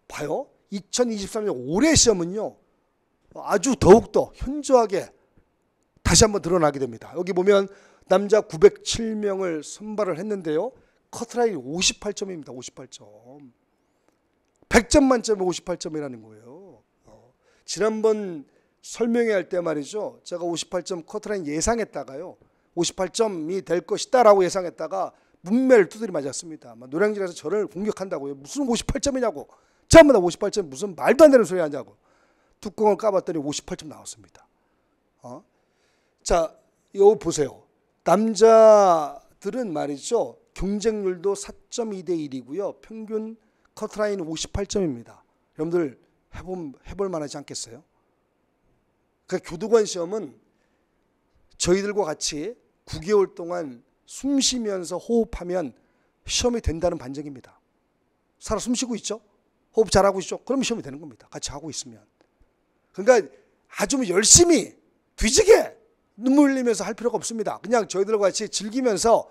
Speaker 1: 봐요. 2023년 올해 시험은요. 아주 더욱더 현저하게 다시 한번 드러나게 됩니다. 여기 보면 남자 907명을 선발을 했는데요. 커트라인 58점입니다. 58점. 100점 만점에 58점이라는 거예요. 지난번 설명회 할 때 말이죠. 제가 58점 커트라인 예상했다가요. 58점이 될 것이다 라고 예상했다가 문매를 두드리 맞았습니다. 노량진에서 저를 공격한다고요. 무슨 58점이냐고. 전부 다 58점 무슨 말도 안 되는 소리 하냐고. 뚜껑을 까봤더니 58점 나왔습니다. 자, 여기 보세요. 남자들은 말이죠. 경쟁률도 4.2대 1이고요. 평균 커트라인 58점입니다. 여러분들 해볼 만하지 않겠어요? 그러니까 교도관 시험은 저희들과 같이 9개월 동안 숨 쉬면서 호흡하면 시험이 된다는 반증입니다. 살아 숨 쉬고 있죠? 호흡 잘하고 있죠? 그럼 시험이 되는 겁니다. 같이 하고 있으면. 그러니까 아주 열심히 뒤지게 눈물 흘리면서 할 필요가 없습니다. 그냥 저희들과 같이 즐기면서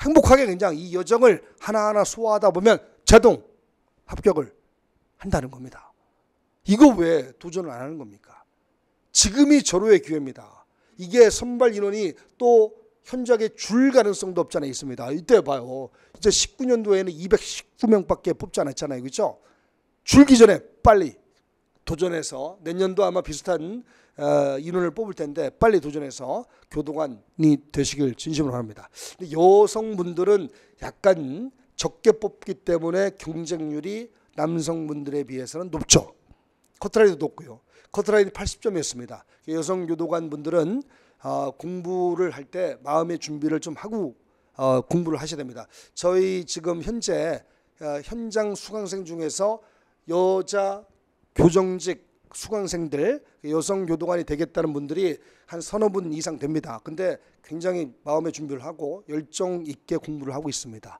Speaker 1: 행복하게 그냥 이 여정을 하나하나 소화하다 보면 자동 합격을 한다는 겁니다. 이거 왜 도전을 안 하는 겁니까? 지금이 절호의 기회입니다. 이게 선발 인원이 또 현저하게 줄 가능성도 없잖아요. 있습니다. 이때 봐요. 이제 19년도에는 219명밖에 뽑지 않았잖아요. 그렇죠? 줄기 전에 빨리 도전해서 내년도 아마 비슷한 인원을 뽑을 텐데 빨리 도전해서 교도관이 되시길 진심으로 바랍니다. 근데 여성분들은 약간 적게 뽑기 때문에 경쟁률이 남성분들에 비해서는 높죠. 커트라인도 높고요. 커트라인이 80점이었습니다. 여성 교도관 분들은 공부를 할 때 마음의 준비를 좀 하고 공부를 하셔야 됩니다. 저희 지금 현재 현장 수강생 중에서 여자 교정직 수강생들 여성 교도관이 되겠다는 분들이 한 서너 분 이상 됩니다. 근데 굉장히 마음의 준비를 하고 열정 있게 공부를 하고 있습니다.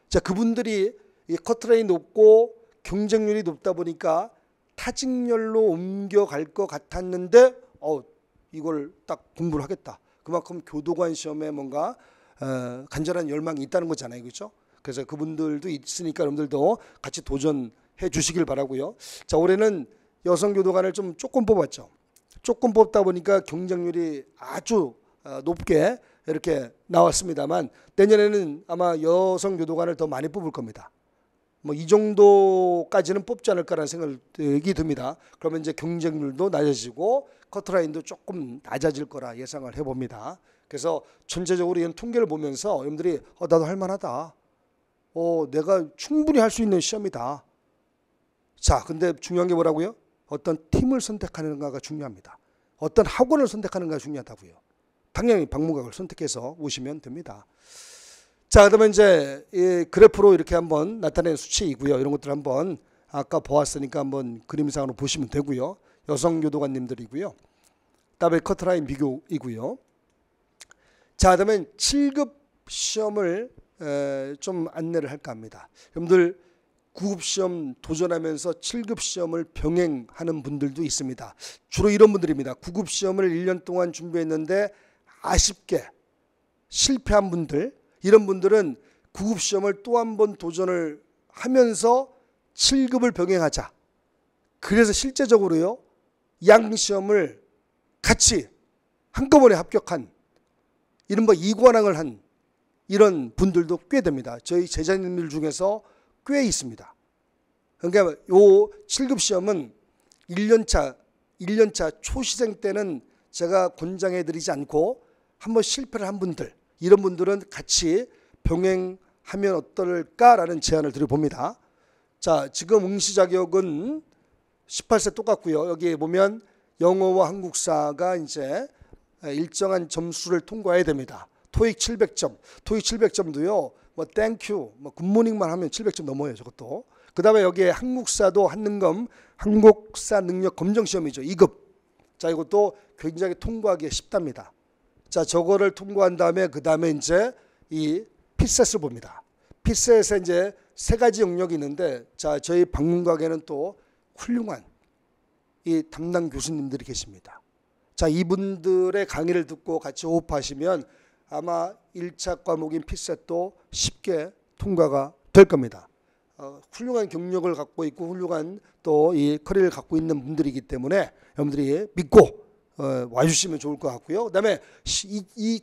Speaker 1: 자, 그분들이 이 커트라인이 높고 경쟁률이 높다 보니까 타직렬로 옮겨갈 것 같았는데 이걸 딱 공부를 하겠다. 그만큼 교도관 시험에 뭔가 간절한 열망이 있다는 거잖아요. 그렇죠? 그래서 그분들도 있으니까 여러분들도 같이 도전해 주시길 바라고요. 자, 올해는 여성 교도관을 좀 조금 뽑았죠. 조금 뽑다 보니까 경쟁률이 아주 높게 이렇게 나왔습니다만 내년에는 아마 여성 교도관을 더 많이 뽑을 겁니다. 뭐 이 정도까지는 뽑지 않을까라는 생각이 듭니다. 그러면 이제 경쟁률도 낮아지고 커트라인도 조금 낮아질 거라 예상을 해봅니다. 그래서 전체적으로 이런 통계를 보면서 여러분들이 나도 할만하다. 내가 충분히 할 수 있는 시험이다. 자, 근데 중요한 게 뭐라고요? 어떤 팀을 선택하는가가 중요합니다. 어떤 학원을 선택하는가가 중요하다고요. 당연히 방문각을 선택해서 오시면 됩니다. 자, 그러면 이제 이 그래프로 이렇게 한번 나타낸 수치이고요. 이런 것들 한번 아까 보았으니까 한번 그림상으로 보시면 되고요. 여성 교도관님들이고요. 그다음에 커트라인 비교이고요. 자, 그다음에 7급 시험을 좀 안내를 할까 합니다. 여러분들 9급 시험 도전하면서 7급 시험을 병행하는 분들도 있습니다. 주로 이런 분들입니다. 9급 시험을 1년 동안 준비했는데 아쉽게 실패한 분들, 이런 분들은 9급 시험을 또 한 번 도전을 하면서 7급을 병행하자. 그래서 실제적으로요, 양 시험을 같이 한꺼번에 합격한 이른바 이관왕을 한 이런 분들도 꽤 됩니다. 저희 제자님들 중에서 꽤 있습니다. 그러니까 요 7급 시험은 1년차 초시생 때는 제가 권장해 드리지 않고 한번 실패를 한 분들, 이런 분들은 같이 병행하면 어떨까라는 제안을 드려봅니다. 자, 지금 응시 자격은 18세 똑같고요. 여기 보면 영어와 한국사가 이제 일정한 점수를 통과해야 됩니다. 토익 700점, 토익 700점도요. 뭐 땡큐, 뭐 굿모닝만 하면 700점 넘어요. 저것도. 그 다음에 여기에 한국사도 한능검, 한국사 능력 검정 시험이죠. 2급. 자, 이것도 굉장히 통과하기 쉽답니다. 자, 저거를 통과한 다음에 그 다음에 이제 이 피셋을 봅니다. 피셋에 이제 세 가지 영역이 있는데, 자, 저희 방문각에는 또 훌륭한 이 담당 교수님들이 계십니다. 자, 이분들의 강의를 듣고 같이 호흡하시면 아마 1차 과목인 피셋도 쉽게 통과가 될 겁니다. 훌륭한 경력을 갖고 있고 훌륭한 또 이 커리어를 갖고 있는 분들이기 때문에 여러분들이 믿고 와주시면 좋을 것 같고요. 그 다음에 이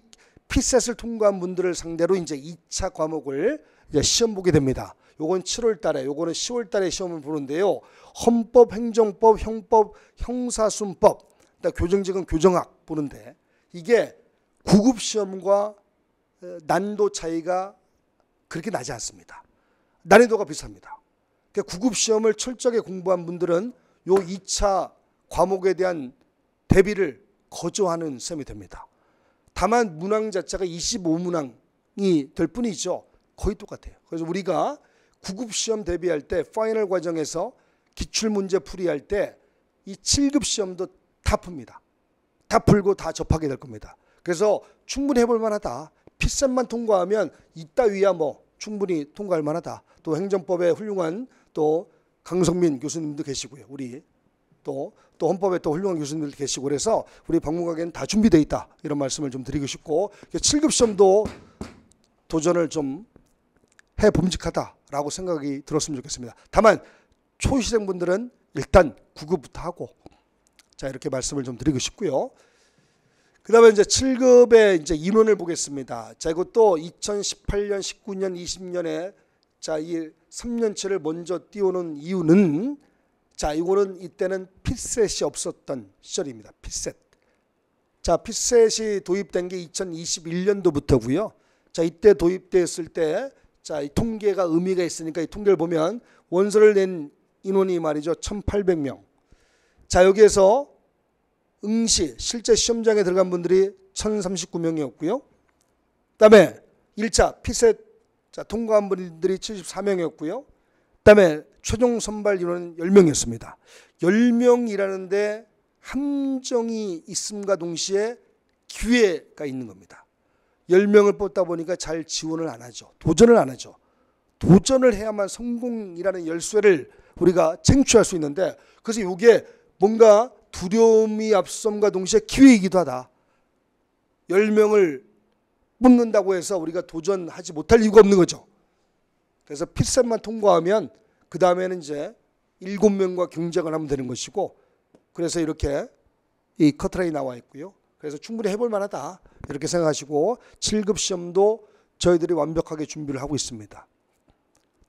Speaker 1: 피셋을 통과한 분들을 상대로 이제 2차 과목을 이제 시험 보게 됩니다. 요건 7월 달에, 요거는 10월 달에 시험을 보는데요. 헌법, 행정법, 형법, 형사순법, 교정직은 교정학 보는데 이게 9급 시험과 난이도 차이가 그렇게 나지 않습니다. 난이도가 비슷합니다. 9급 시험을 철저하게 공부한 분들은 요 2차 과목에 대한 대비를 거저하는 셈이 됩니다. 다만 문항 자체가 25문항이 될 뿐이죠. 거의 똑같아요. 그래서 우리가 9급 시험 대비할 때 파이널 과정에서 기출문제 풀이할 때 이 7급 시험도 다 풉니다. 다 풀고 다 접하게 될 겁니다. 그래서 충분히 해볼 만하다. 피셋만 통과하면 이따위야 뭐 충분히 통과할 만하다. 또 행정법에 훌륭한 또 강성민 교수님도 계시고요. 우리 또 헌법에 또 훌륭한 교수님들 계시고 그래서 우리 방문각에는 다 준비되어 있다. 이런 말씀을 좀 드리고 싶고 7급 시험도 도전을 좀 해봄직하다라고 생각이 들었으면 좋겠습니다. 다만 초시생분들은 일단 9급부터 하고 자 이렇게 말씀을 좀 드리고 싶고요. 그 다음에 이제 7급의 이제 인원을 보겠습니다. 자 이것도 2018년, 19년, 20년에 자 이 3년치를 먼저 띄우는 이유는 자 이거는 이때는 피셋이 없었던 시절입니다. 피셋. 자 피셋이 도입된 게 2021년도부터고요. 자 이때 도입됐을 때 자 이 통계가 의미가 있으니까 이 통계를 보면 원서를 낸 인원이 말이죠. 1,800명. 자 여기에서 응시 실제 시험장에 들어간 분들이 1,039명이었고요. 그다음에 1차 피셋 자 통과한 분들이 74명이었고요. 그다음에 최종 선발 인원은 10명이었습니다. 10명이라는데 함정이 있음과 동시에 기회가 있는 겁니다. 10명을 뽑다 보니까 잘 지원을 안 하죠. 도전을 안 하죠. 도전을 해야만 성공이라는 열쇠를 우리가 쟁취할 수 있는데 그래서 이게 뭔가 두려움이 앞섬과 동시에 기회이기도 하다. 10명을 뽑는다고 해서 우리가 도전하지 못할 이유가 없는 거죠. 그래서 피셋만 통과하면 그 다음에는 이제 7명과 경쟁을 하면 되는 것이고 그래서 이렇게 이 커트라인이 나와 있고요. 그래서 충분히 해볼 만하다 이렇게 생각하시고 7급 시험도 저희들이 완벽하게 준비를 하고 있습니다.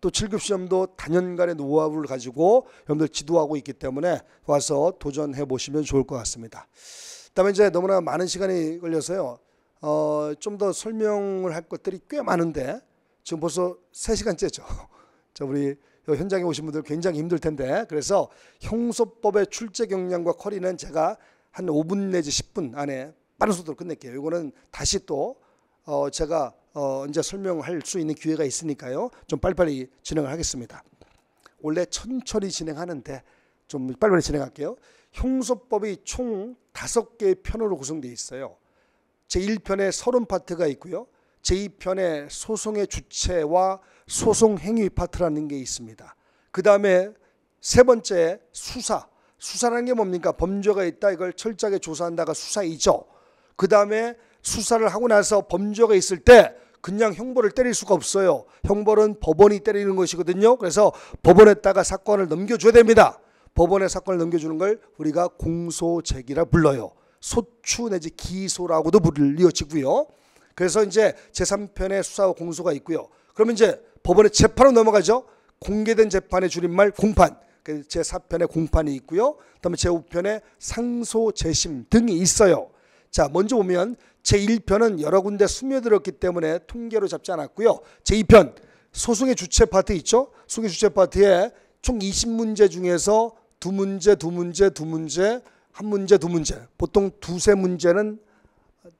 Speaker 1: 또 7급 시험도 단연간의 노하우를 가지고 여러분들 지도하고 있기 때문에 와서 도전해 보시면 좋을 것 같습니다. 그다음에 이제 너무나 많은 시간이 걸려서요. 좀 더 설명을 할 것들이 꽤 많은데 지금 벌써 3시간째죠. 자, 우리 현장에 오신 분들 굉장히 힘들 텐데 그래서 형소법의 출제 경량과 커리는 제가 한 5분 내지 10분 안에 빠른 속도로 끝낼게요. 이거는 다시 또 제가 이제 설명할 수 있는 기회가 있으니까요. 좀 빨리빨리 진행을 하겠습니다. 원래 천천히 진행하는데 좀 빨리빨리 진행할게요. 형소법이 총 5개의 편으로 구성되어 있어요. 제1편에 서론 파트가 있고요. 제2편에 소송의 주체와 소송 행위 파트라는 게 있습니다. 그 다음에 세 번째 수사라는 게 뭡니까? 범죄가 있다 이걸 철저하게 조사한다가 수사이죠. 그 다음에 수사를 하고 나서 범죄가 있을 때 그냥 형벌을 때릴 수가 없어요. 형벌은 법원이 때리는 것이거든요. 그래서 법원에다가 사건을 넘겨줘야 됩니다. 법원에 사건을 넘겨주는 걸 우리가 공소제기라 불러요. 소추 내지 기소라고도 불리어지고요. 그래서 이제 제3편에 수사와 공소가 있고요. 그러면 이제 법원의 재판으로 넘어가죠. 공개된 재판의 줄임말 공판. 제4편에 공판이 있고요. 그다음에 제5편에 상소 재심 등이 있어요. 자, 먼저 보면 제1편은 여러 군데 스며들었기 때문에 통계로 잡지 않았고요. 제2편 소송의 주체 파트 있죠. 소송의 주체 파트에 총 20문제 중에서 2문제, 2문제, 2문제, 1문제, 2문제 보통 2-3문제는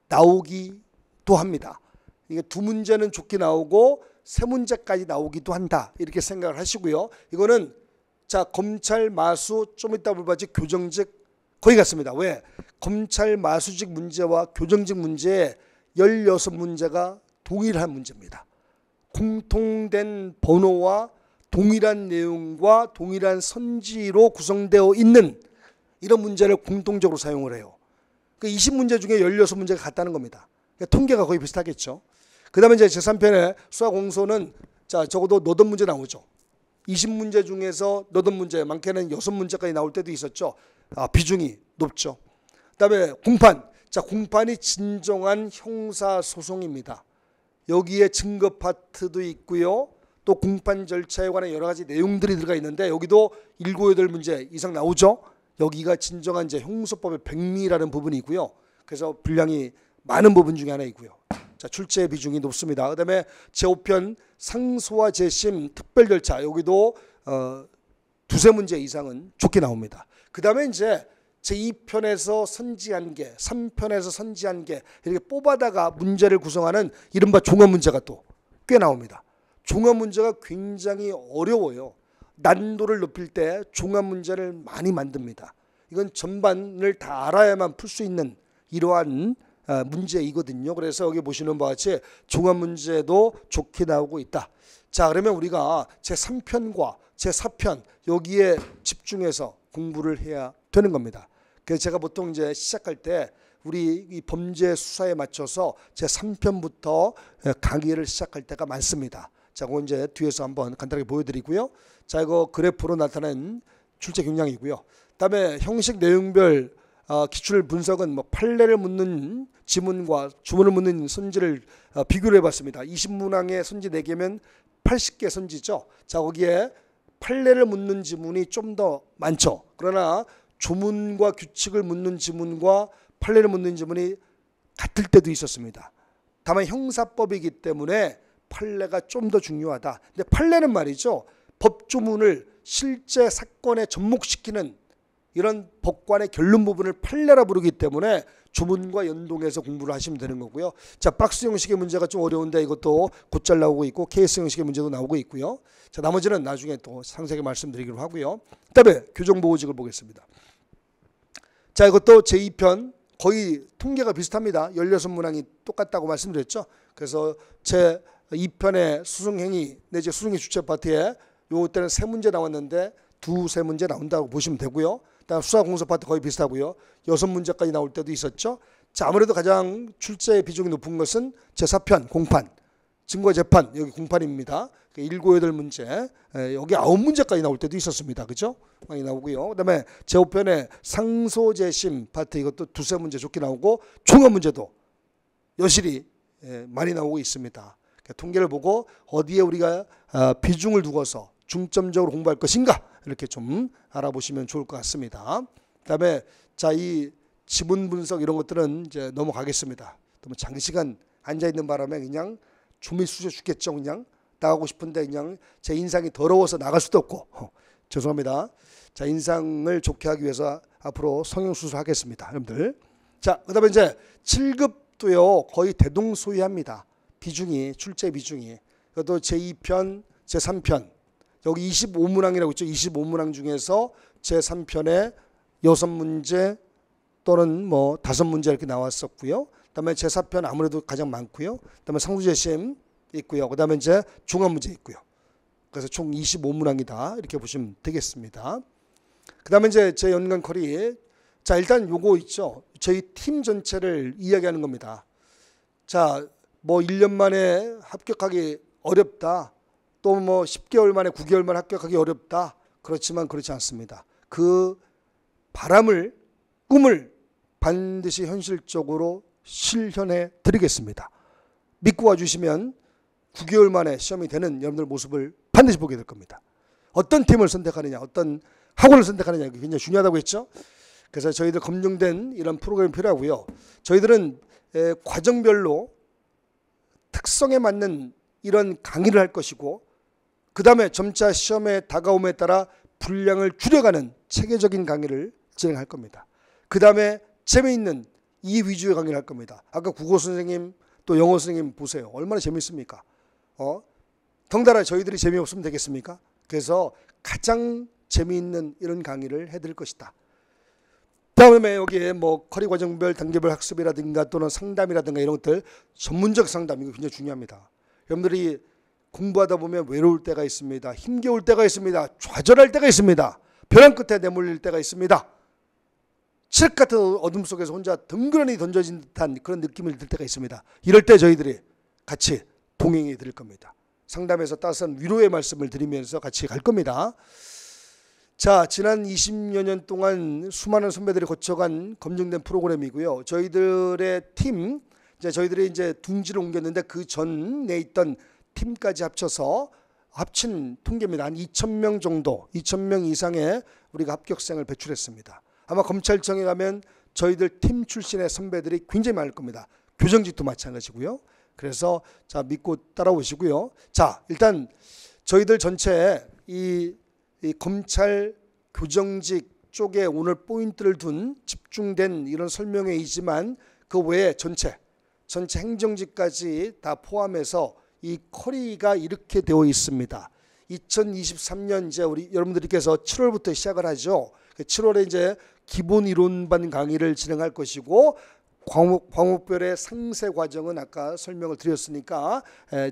Speaker 1: 나오기도 합니다. 이게 두 문제는 좋게 나오고 세 문제까지 나오기도 한다. 이렇게 생각을 하시고요. 이거는 자 검찰 마수 좀 이따 볼 바지 교정직 거의 같습니다. 왜? 검찰 마수직 문제와 교정직 문제에 16문제가 동일한 문제입니다. 공통된 번호와 동일한 내용과 동일한 선지로 구성되어 있는 이런 문제를 공통적으로 사용을 해요. 그 20문제 중에 16문제가 같다는 겁니다. 그러니까 통계가 거의 비슷하겠죠. 그 다음에 이제 제3편의 수학공소는 자 적어도 너덟 문제 나오죠. 20문제 중에서 너덟 문제, 많게는 6문제까지 나올 때도 있었죠. 비중이 높죠. 그 다음에 공판. 자, 공판이 진정한 형사소송입니다. 여기에 증거 파트도 있고요. 또 공판 절차에 관한 여러 가지 내용들이 들어가 있는데 여기도 7, 8문제 이상 나오죠. 여기가 진정한 이제 형소법의 백미라는 부분이 있고요. 그래서 분량이 많은 부분 중에 하나이고요. 자, 출제 비중이 높습니다. 그 다음에 제5편 상소와 재심 특별 절차 여기도 두세 문제 이상은 좋게 나옵니다. 그 다음에 이제 제2편에서 선지한 개, 3편에서 선지한 개 이렇게 뽑아다가 문제를 구성하는 이른바 종합문제가 또 꽤 나옵니다. 종합문제가 굉장히 어려워요. 난도를 높일 때 종합문제를 많이 만듭니다. 이건 전반을 다 알아야만 풀 수 있는 이러한 문제이거든요. 그래서 여기 보시는 바와 같이 종합문제도 좋게 나오고 있다. 자, 그러면 우리가 제3편과 제4편 여기에 집중해서 공부를 해야 되는 겁니다. 그래서 제가 보통 이제 시작할 때 우리 이 범죄 수사에 맞춰서 제3편부터 강의를 시작할 때가 많습니다. 자, 그건 이제 뒤에서 한번 간단하게 보여드리고요. 자, 이거 그래프로 나타낸 출제 경향이고요. 그다음에 형식 내용별 기출 분석은 뭐 판례를 묻는 지문과 주문을 묻는 선지를 비교를 해봤습니다. 20문항의 선지 4개면 80개 선지죠. 자, 거기에 판례를 묻는 지문이 좀 더 많죠. 그러나 조문과 규칙을 묻는 지문과 판례를 묻는 지문이 같을 때도 있었습니다. 다만 형사법이기 때문에 판례가 좀 더 중요하다. 근데 판례는 말이죠. 법조문을 실제 사건에 접목시키는 이런 법관의 결론 부분을 판례라 부르기 때문에 조문과 연동해서 공부를 하시면 되는 거고요. 자, 박스 형식의 문제가 좀 어려운데 이것도 곧잘 나오고 있고 케이스 형식의 문제도 나오고 있고요. 자, 나머지는 나중에 또 상세하게 말씀드리기로 하고요. 그다음에 교정보호직을 보겠습니다. 자, 이것도 제2편 거의 통계가 비슷합니다. 16문항이 똑같다고 말씀드렸죠. 그래서 제2편의 수승행위 내지 수승의 주체 파트에 요때는 3문제 나왔는데 두세 문제 나온다고 보시면 되고요. 다음 수사공소 파트 거의 비슷하고요. 6문제까지 나올 때도 있었죠. 자, 아무래도 가장 출제 비중이 높은 것은 제4편 공판, 증거재판 여기 공판입니다. 7, 8문제 여기 9문제까지 나올 때도 있었습니다. 그죠? 많이 나오고요. 그 다음에 제5편의 상소재심 파트 이것도 두세 문제 좋게 나오고 종합문제도 여실히 많이 나오고 있습니다. 통계를 보고 어디에 우리가 비중을 두고서 중점적으로 공부할 것인가 이렇게 좀 알아보시면 좋을 것 같습니다. 그다음에 자, 이 지문 분석 이런 것들은 이제 넘어가겠습니다. 너무 장시간 앉아 있는 바람에 그냥 숨이 쑤셔 죽겠죠. 그냥 나가고 싶은데 그냥 제 인상이 더러워서 나갈 수도 없고 죄송합니다. 자, 인상을 좋게 하기 위해서 앞으로 성형수술 하겠습니다, 여러분들. 자, 그다음에 이제 7급도요 거의 대동소이합니다. 비중이 출제 비중이 그것도 제2편, 제3편 여기 25문항이라고 있죠. 25문항 중에서 제3편에 6문제 또는 뭐 5문제 이렇게 나왔었고요. 그다음에 제4편 아무래도 가장 많고요. 그다음에 상수재심 있고요. 그다음에 이제 종합문제 있고요. 그래서 총 25문항이다 이렇게 보시면 되겠습니다. 그다음에 이제 제 연관 컬이 자, 일단 요거 있죠. 저희 팀 전체를 이야기하는 겁니다. 자, 뭐 1년 만에 합격하기 어렵다. 또 뭐 10개월 만에 9개월 만에 합격하기 어렵다. 그렇지만 그렇지 않습니다. 그 바람을 꿈을 반드시 현실적으로 실현해 드리겠습니다. 믿고 와주시면 9개월 만에 시험이 되는 여러분들 모습을 반드시 보게 될 겁니다. 어떤 팀을 선택하느냐, 어떤 학원을 선택하느냐 이게 굉장히 중요하다고 했죠. 그래서 저희들 검증된 이런 프로그램이 필요하고요. 저희들은 과정별로 특성에 맞는 이런 강의를 할 것이고 그 다음에 점차 시험에 다가옴에 따라 분량을 줄여가는 체계적인 강의를 진행할 겁니다. 그 다음에 재미있는 이 위주의 강의를 할 겁니다. 아까 국어 선생님 또 영어 선생님 보세요. 얼마나 재밌습니까? 덩달아 저희들이 재미없으면 되겠습니까? 그래서 가장 재미있는 이런 강의를 해드릴 것이다. 다음에 여기에 뭐 커리 과정별 단계별 학습이라든가 또는 상담이라든가 이런 것들 전문적 상담 이거 굉장히 중요합니다. 여러분들이 공부하다 보면 외로울 때가 있습니다. 힘겨울 때가 있습니다. 좌절할 때가 있습니다. 벼랑 끝에 내몰릴 때가 있습니다. 칠흑 같은 어둠 속에서 혼자 덩그러니 던져진 듯한 그런 느낌을 들 때가 있습니다. 이럴 때 저희들이 같이 동행해 드릴 겁니다. 상담에서 따스한 위로의 말씀을 드리면서 같이 갈 겁니다. 자, 지난 20여 년 동안 수많은 선배들이 거쳐간 검증된 프로그램이고요. 저희들의 팀, 저희들이 이제 둥지를 옮겼는데 그 전에 있던 팀까지 합쳐서 합친 통계입니다. 한 2,000명 정도, 2,000명 이상의 우리가 합격생을 배출했습니다. 아마 검찰청에 가면 저희들 팀 출신의 선배들이 굉장히 많을 겁니다. 교정직도 마찬가지고요. 그래서 자, 믿고 따라오시고요. 자, 일단 저희들 전체 이 검찰 교정직 쪽에 오늘 포인트를 둔 집중된 이런 설명회이지만 그 외에 전체 행정직까지 다 포함해서 이 커리가 이렇게 되어 있습니다. 2023년 이제 우리 여러분들께서 7월부터 시작을 하죠. 7월에 이제 기본 이론반 강의를 진행할 것이고 과목별의 상세 과정은 아까 설명을 드렸으니까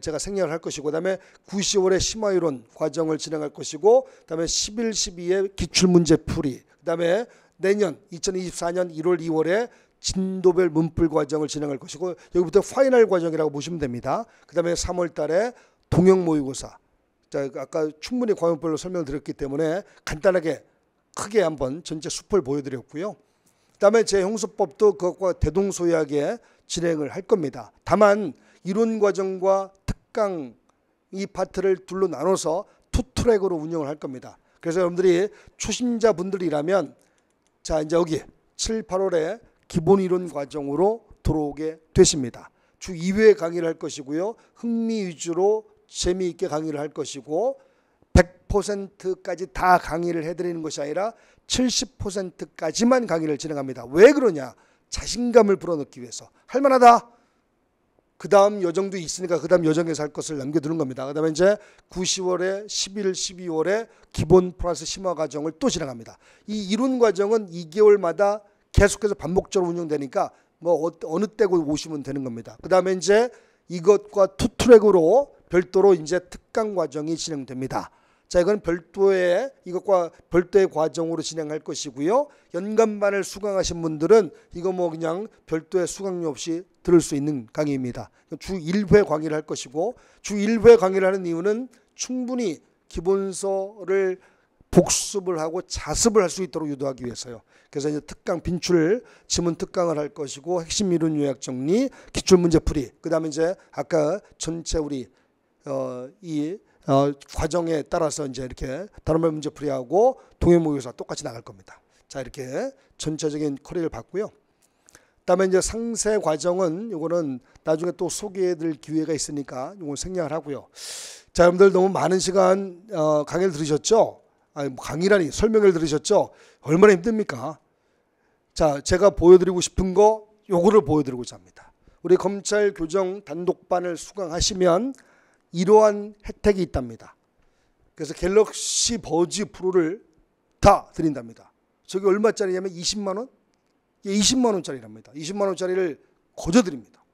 Speaker 1: 제가 생략을 할 것이고 그다음에 9, 10월에 심화이론 과정을 진행할 것이고 그다음에 11, 12에 기출문제 풀이 그다음에 내년 2024년 1월, 2월에 진도별 문풀 과정을 진행할 것이고 여기부터 파이널 과정이라고 보시면 됩니다. 그다음에 3월 달에 동형 모의고사. 자, 아까 충분히 과목별로 설명드렸기 때문에 간단하게 크게 한번 전체 숲을 보여드렸고요. 그다음에 제 형수법도 그것과 대동소이하게 진행을 할 겁니다. 다만 이론 과정과 특강 이 파트를 둘로 나눠서 투 트랙으로 운영을 할 겁니다. 그래서 여러분들이 초심자 분들이라면 자 이제 여기 7, 8월에 기본 이론 과정으로 들어오게 되십니다. 주 2회 강의를 할 것이고요. 흥미 위주로 재미있게 강의를 할 것이고 100%까지 다 강의를 해드리는 것이 아니라 70%까지만 강의를 진행합니다. 왜 그러냐? 자신감을 불어넣기 위해서. 할만하다. 그 다음 여정도 있으니까 그 다음 여정에서 할 것을 남겨두는 겁니다. 그 다음에 이제 9, 10월에 11, 12월에 기본 플러스 심화 과정을 또 진행합니다. 이 이론 과정은 2개월마다 계속해서 반복적으로 운영되니까 뭐 어느 때고 오시면 되는 겁니다. 그 다음에 이제 이것과 투 트랙으로 별도로 이제 특강 과정이 진행됩니다. 자, 이건 별도의 이것과 별도의 과정으로 진행할 것이고요. 연간반을 수강하신 분들은 이거 뭐 그냥 별도의 수강료 없이 들을 수 있는 강의입니다. 주 1회 강의를 할 것이고 주 1회 강의를 하는 이유는 충분히 기본서를 복습을 하고 자습을 할 수 있도록 유도하기 위해서요. 그래서 이제 특강 빈출 지문 특강을 할 것이고 핵심 이론 요약 정리, 기출 문제 풀이. 그다음에 이제 아까 전체 우리 과정에 따라서 이제 이렇게 단어별 문제 풀이하고 동해 모의고사 똑같이 나갈 겁니다. 자, 이렇게 전체적인 커리를 받고요. 그다음에 이제 상세 과정은 요거는 나중에 또 소개해드릴 기회가 있으니까 요거 생략을 하고요. 자, 여러분들 너무 많은 시간 강의를 들으셨죠? 아니, 강의라니 설명을 들으셨죠? 얼마나 힘듭니까? 자, 제가 보여드리고 싶은 거 요거를 보여드리고자 합니다. 우리 검찰 교정 단독반을 수강하시면 이러한 혜택이 있답니다. 그래서 갤럭시 버즈 프로를 다 드린답니다. 저게 얼마짜리냐면 20만 원? 예, 20만 원짜리랍니다. 20만 원짜리를 거저 드립니다.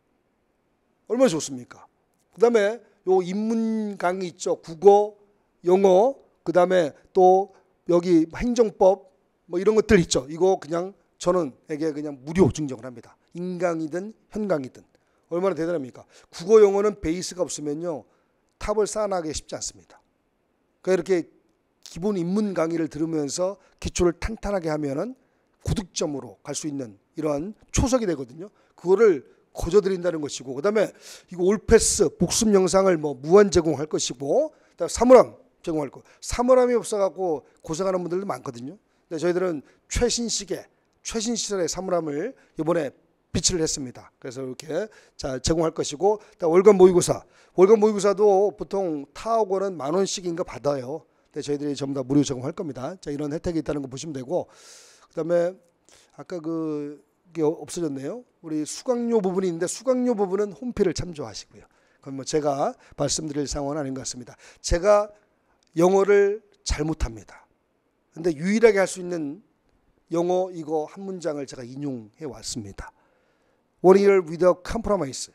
Speaker 1: 얼마나 좋습니까? 그 다음에 요 인문 강의 있죠. 국어, 영어, 그 다음에 또 여기 행정법 뭐 이런 것들 있죠. 이거 그냥 저는에게 그냥 무료 증정을 합니다. 인강이든 현강이든. 얼마나 대단합니까? 국어, 영어는 베이스가 없으면요. 탑을 쌓아나가기 쉽지 않습니다. 그러니까 이렇게 기본 인문 강의를 들으면서 기초를 탄탄하게 하면은 고득점으로 갈 수 있는 이러한 초석이 되거든요. 그거를 거저 드린다는 것이고, 그다음에 이거 올패스 복습 영상을 뭐 무한 제공할 것이고, 그다음에 사물함 제공할 거. 사물함이 없어갖고 고생하는 분들도 많거든요. 근데 저희들은 최신 시절의 사물함을 이번에 비치를 했습니다. 그래서 이렇게 자 제공할 것이고, 월간 모의고사도 보통 타학원은 10,000원씩인가 받아요. 근데 저희들이 전부 다 무료 제공할 겁니다. 자, 이런 혜택이 있다는 거 보시면 되고, 그다음에 아까 그 게 없어졌네요. 우리 수강료 부분이 있는데 수강료 부분은 홈페이지를 참조하시고요. 그건 뭐 제가 말씀드릴 상황은 아닌 것 같습니다. 제가 영어를 잘 못합니다. 근데 유일하게 할 수 있는 영어 이거 한 문장을 제가 인용해 왔습니다. 1 year without compromise.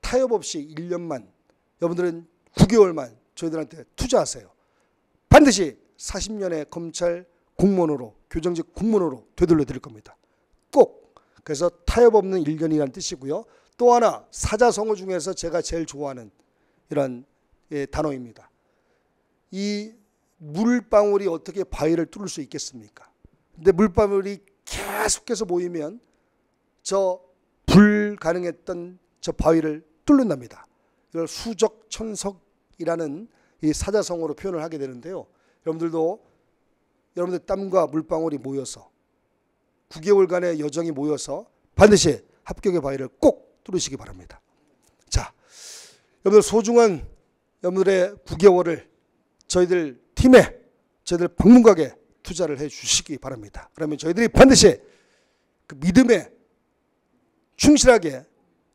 Speaker 1: 타협 없이 1년만, 여러분들은 9개월만 저희들한테 투자하세요. 반드시 40년의 검찰 공무원으로, 교정직 공무원으로 되돌려 드릴 겁니다. 꼭. 그래서 타협 없는 1년이라는 뜻이고요. 또 하나 사자성어 중에서 제가 제일 좋아하는 이런 단어입니다. 이 물방울이 어떻게 바위를 뚫을 수 있겠습니까? 근데 물방울이 계속해서 모이면 저 불가능했던 저 바위를 뚫는답니다. 이걸 수적천석이라는 이 사자성어로 표현을 하게 되는데요. 여러분들도 여러분들 땀과 물방울이 모여서 9개월간의 여정이 모여서 반드시 합격의 바위를 꼭 뚫으시기 바랍니다. 자, 여러분들 소중한 여러분들의 9개월을 저희들 팀에, 저희들 방문각에 투자를 해 주시기 바랍니다. 그러면 저희들이 반드시 그 믿음에 충실하게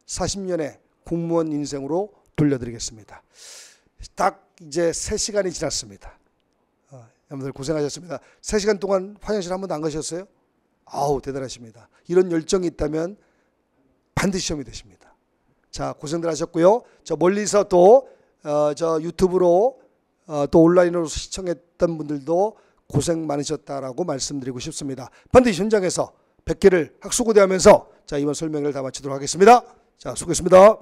Speaker 1: 40년의 공무원 인생으로 돌려드리겠습니다. 딱 이제 3시간이 지났습니다. 여러분들 고생하셨습니다. 3시간 동안 화장실 한 번도 안 가셨어요? 아우, 대단하십니다. 이런 열정이 있다면 반드시 시험이 되십니다. 자, 고생들 하셨고요. 저 멀리서 또 저 유튜브로 또 온라인으로 시청했던 분들도 고생 많으셨다라고 말씀드리고 싶습니다. 반드시 현장에서 100개를 학수고대하면서 자, 이번 설명을 다 마치도록 하겠습니다. 자, 수고했습니다.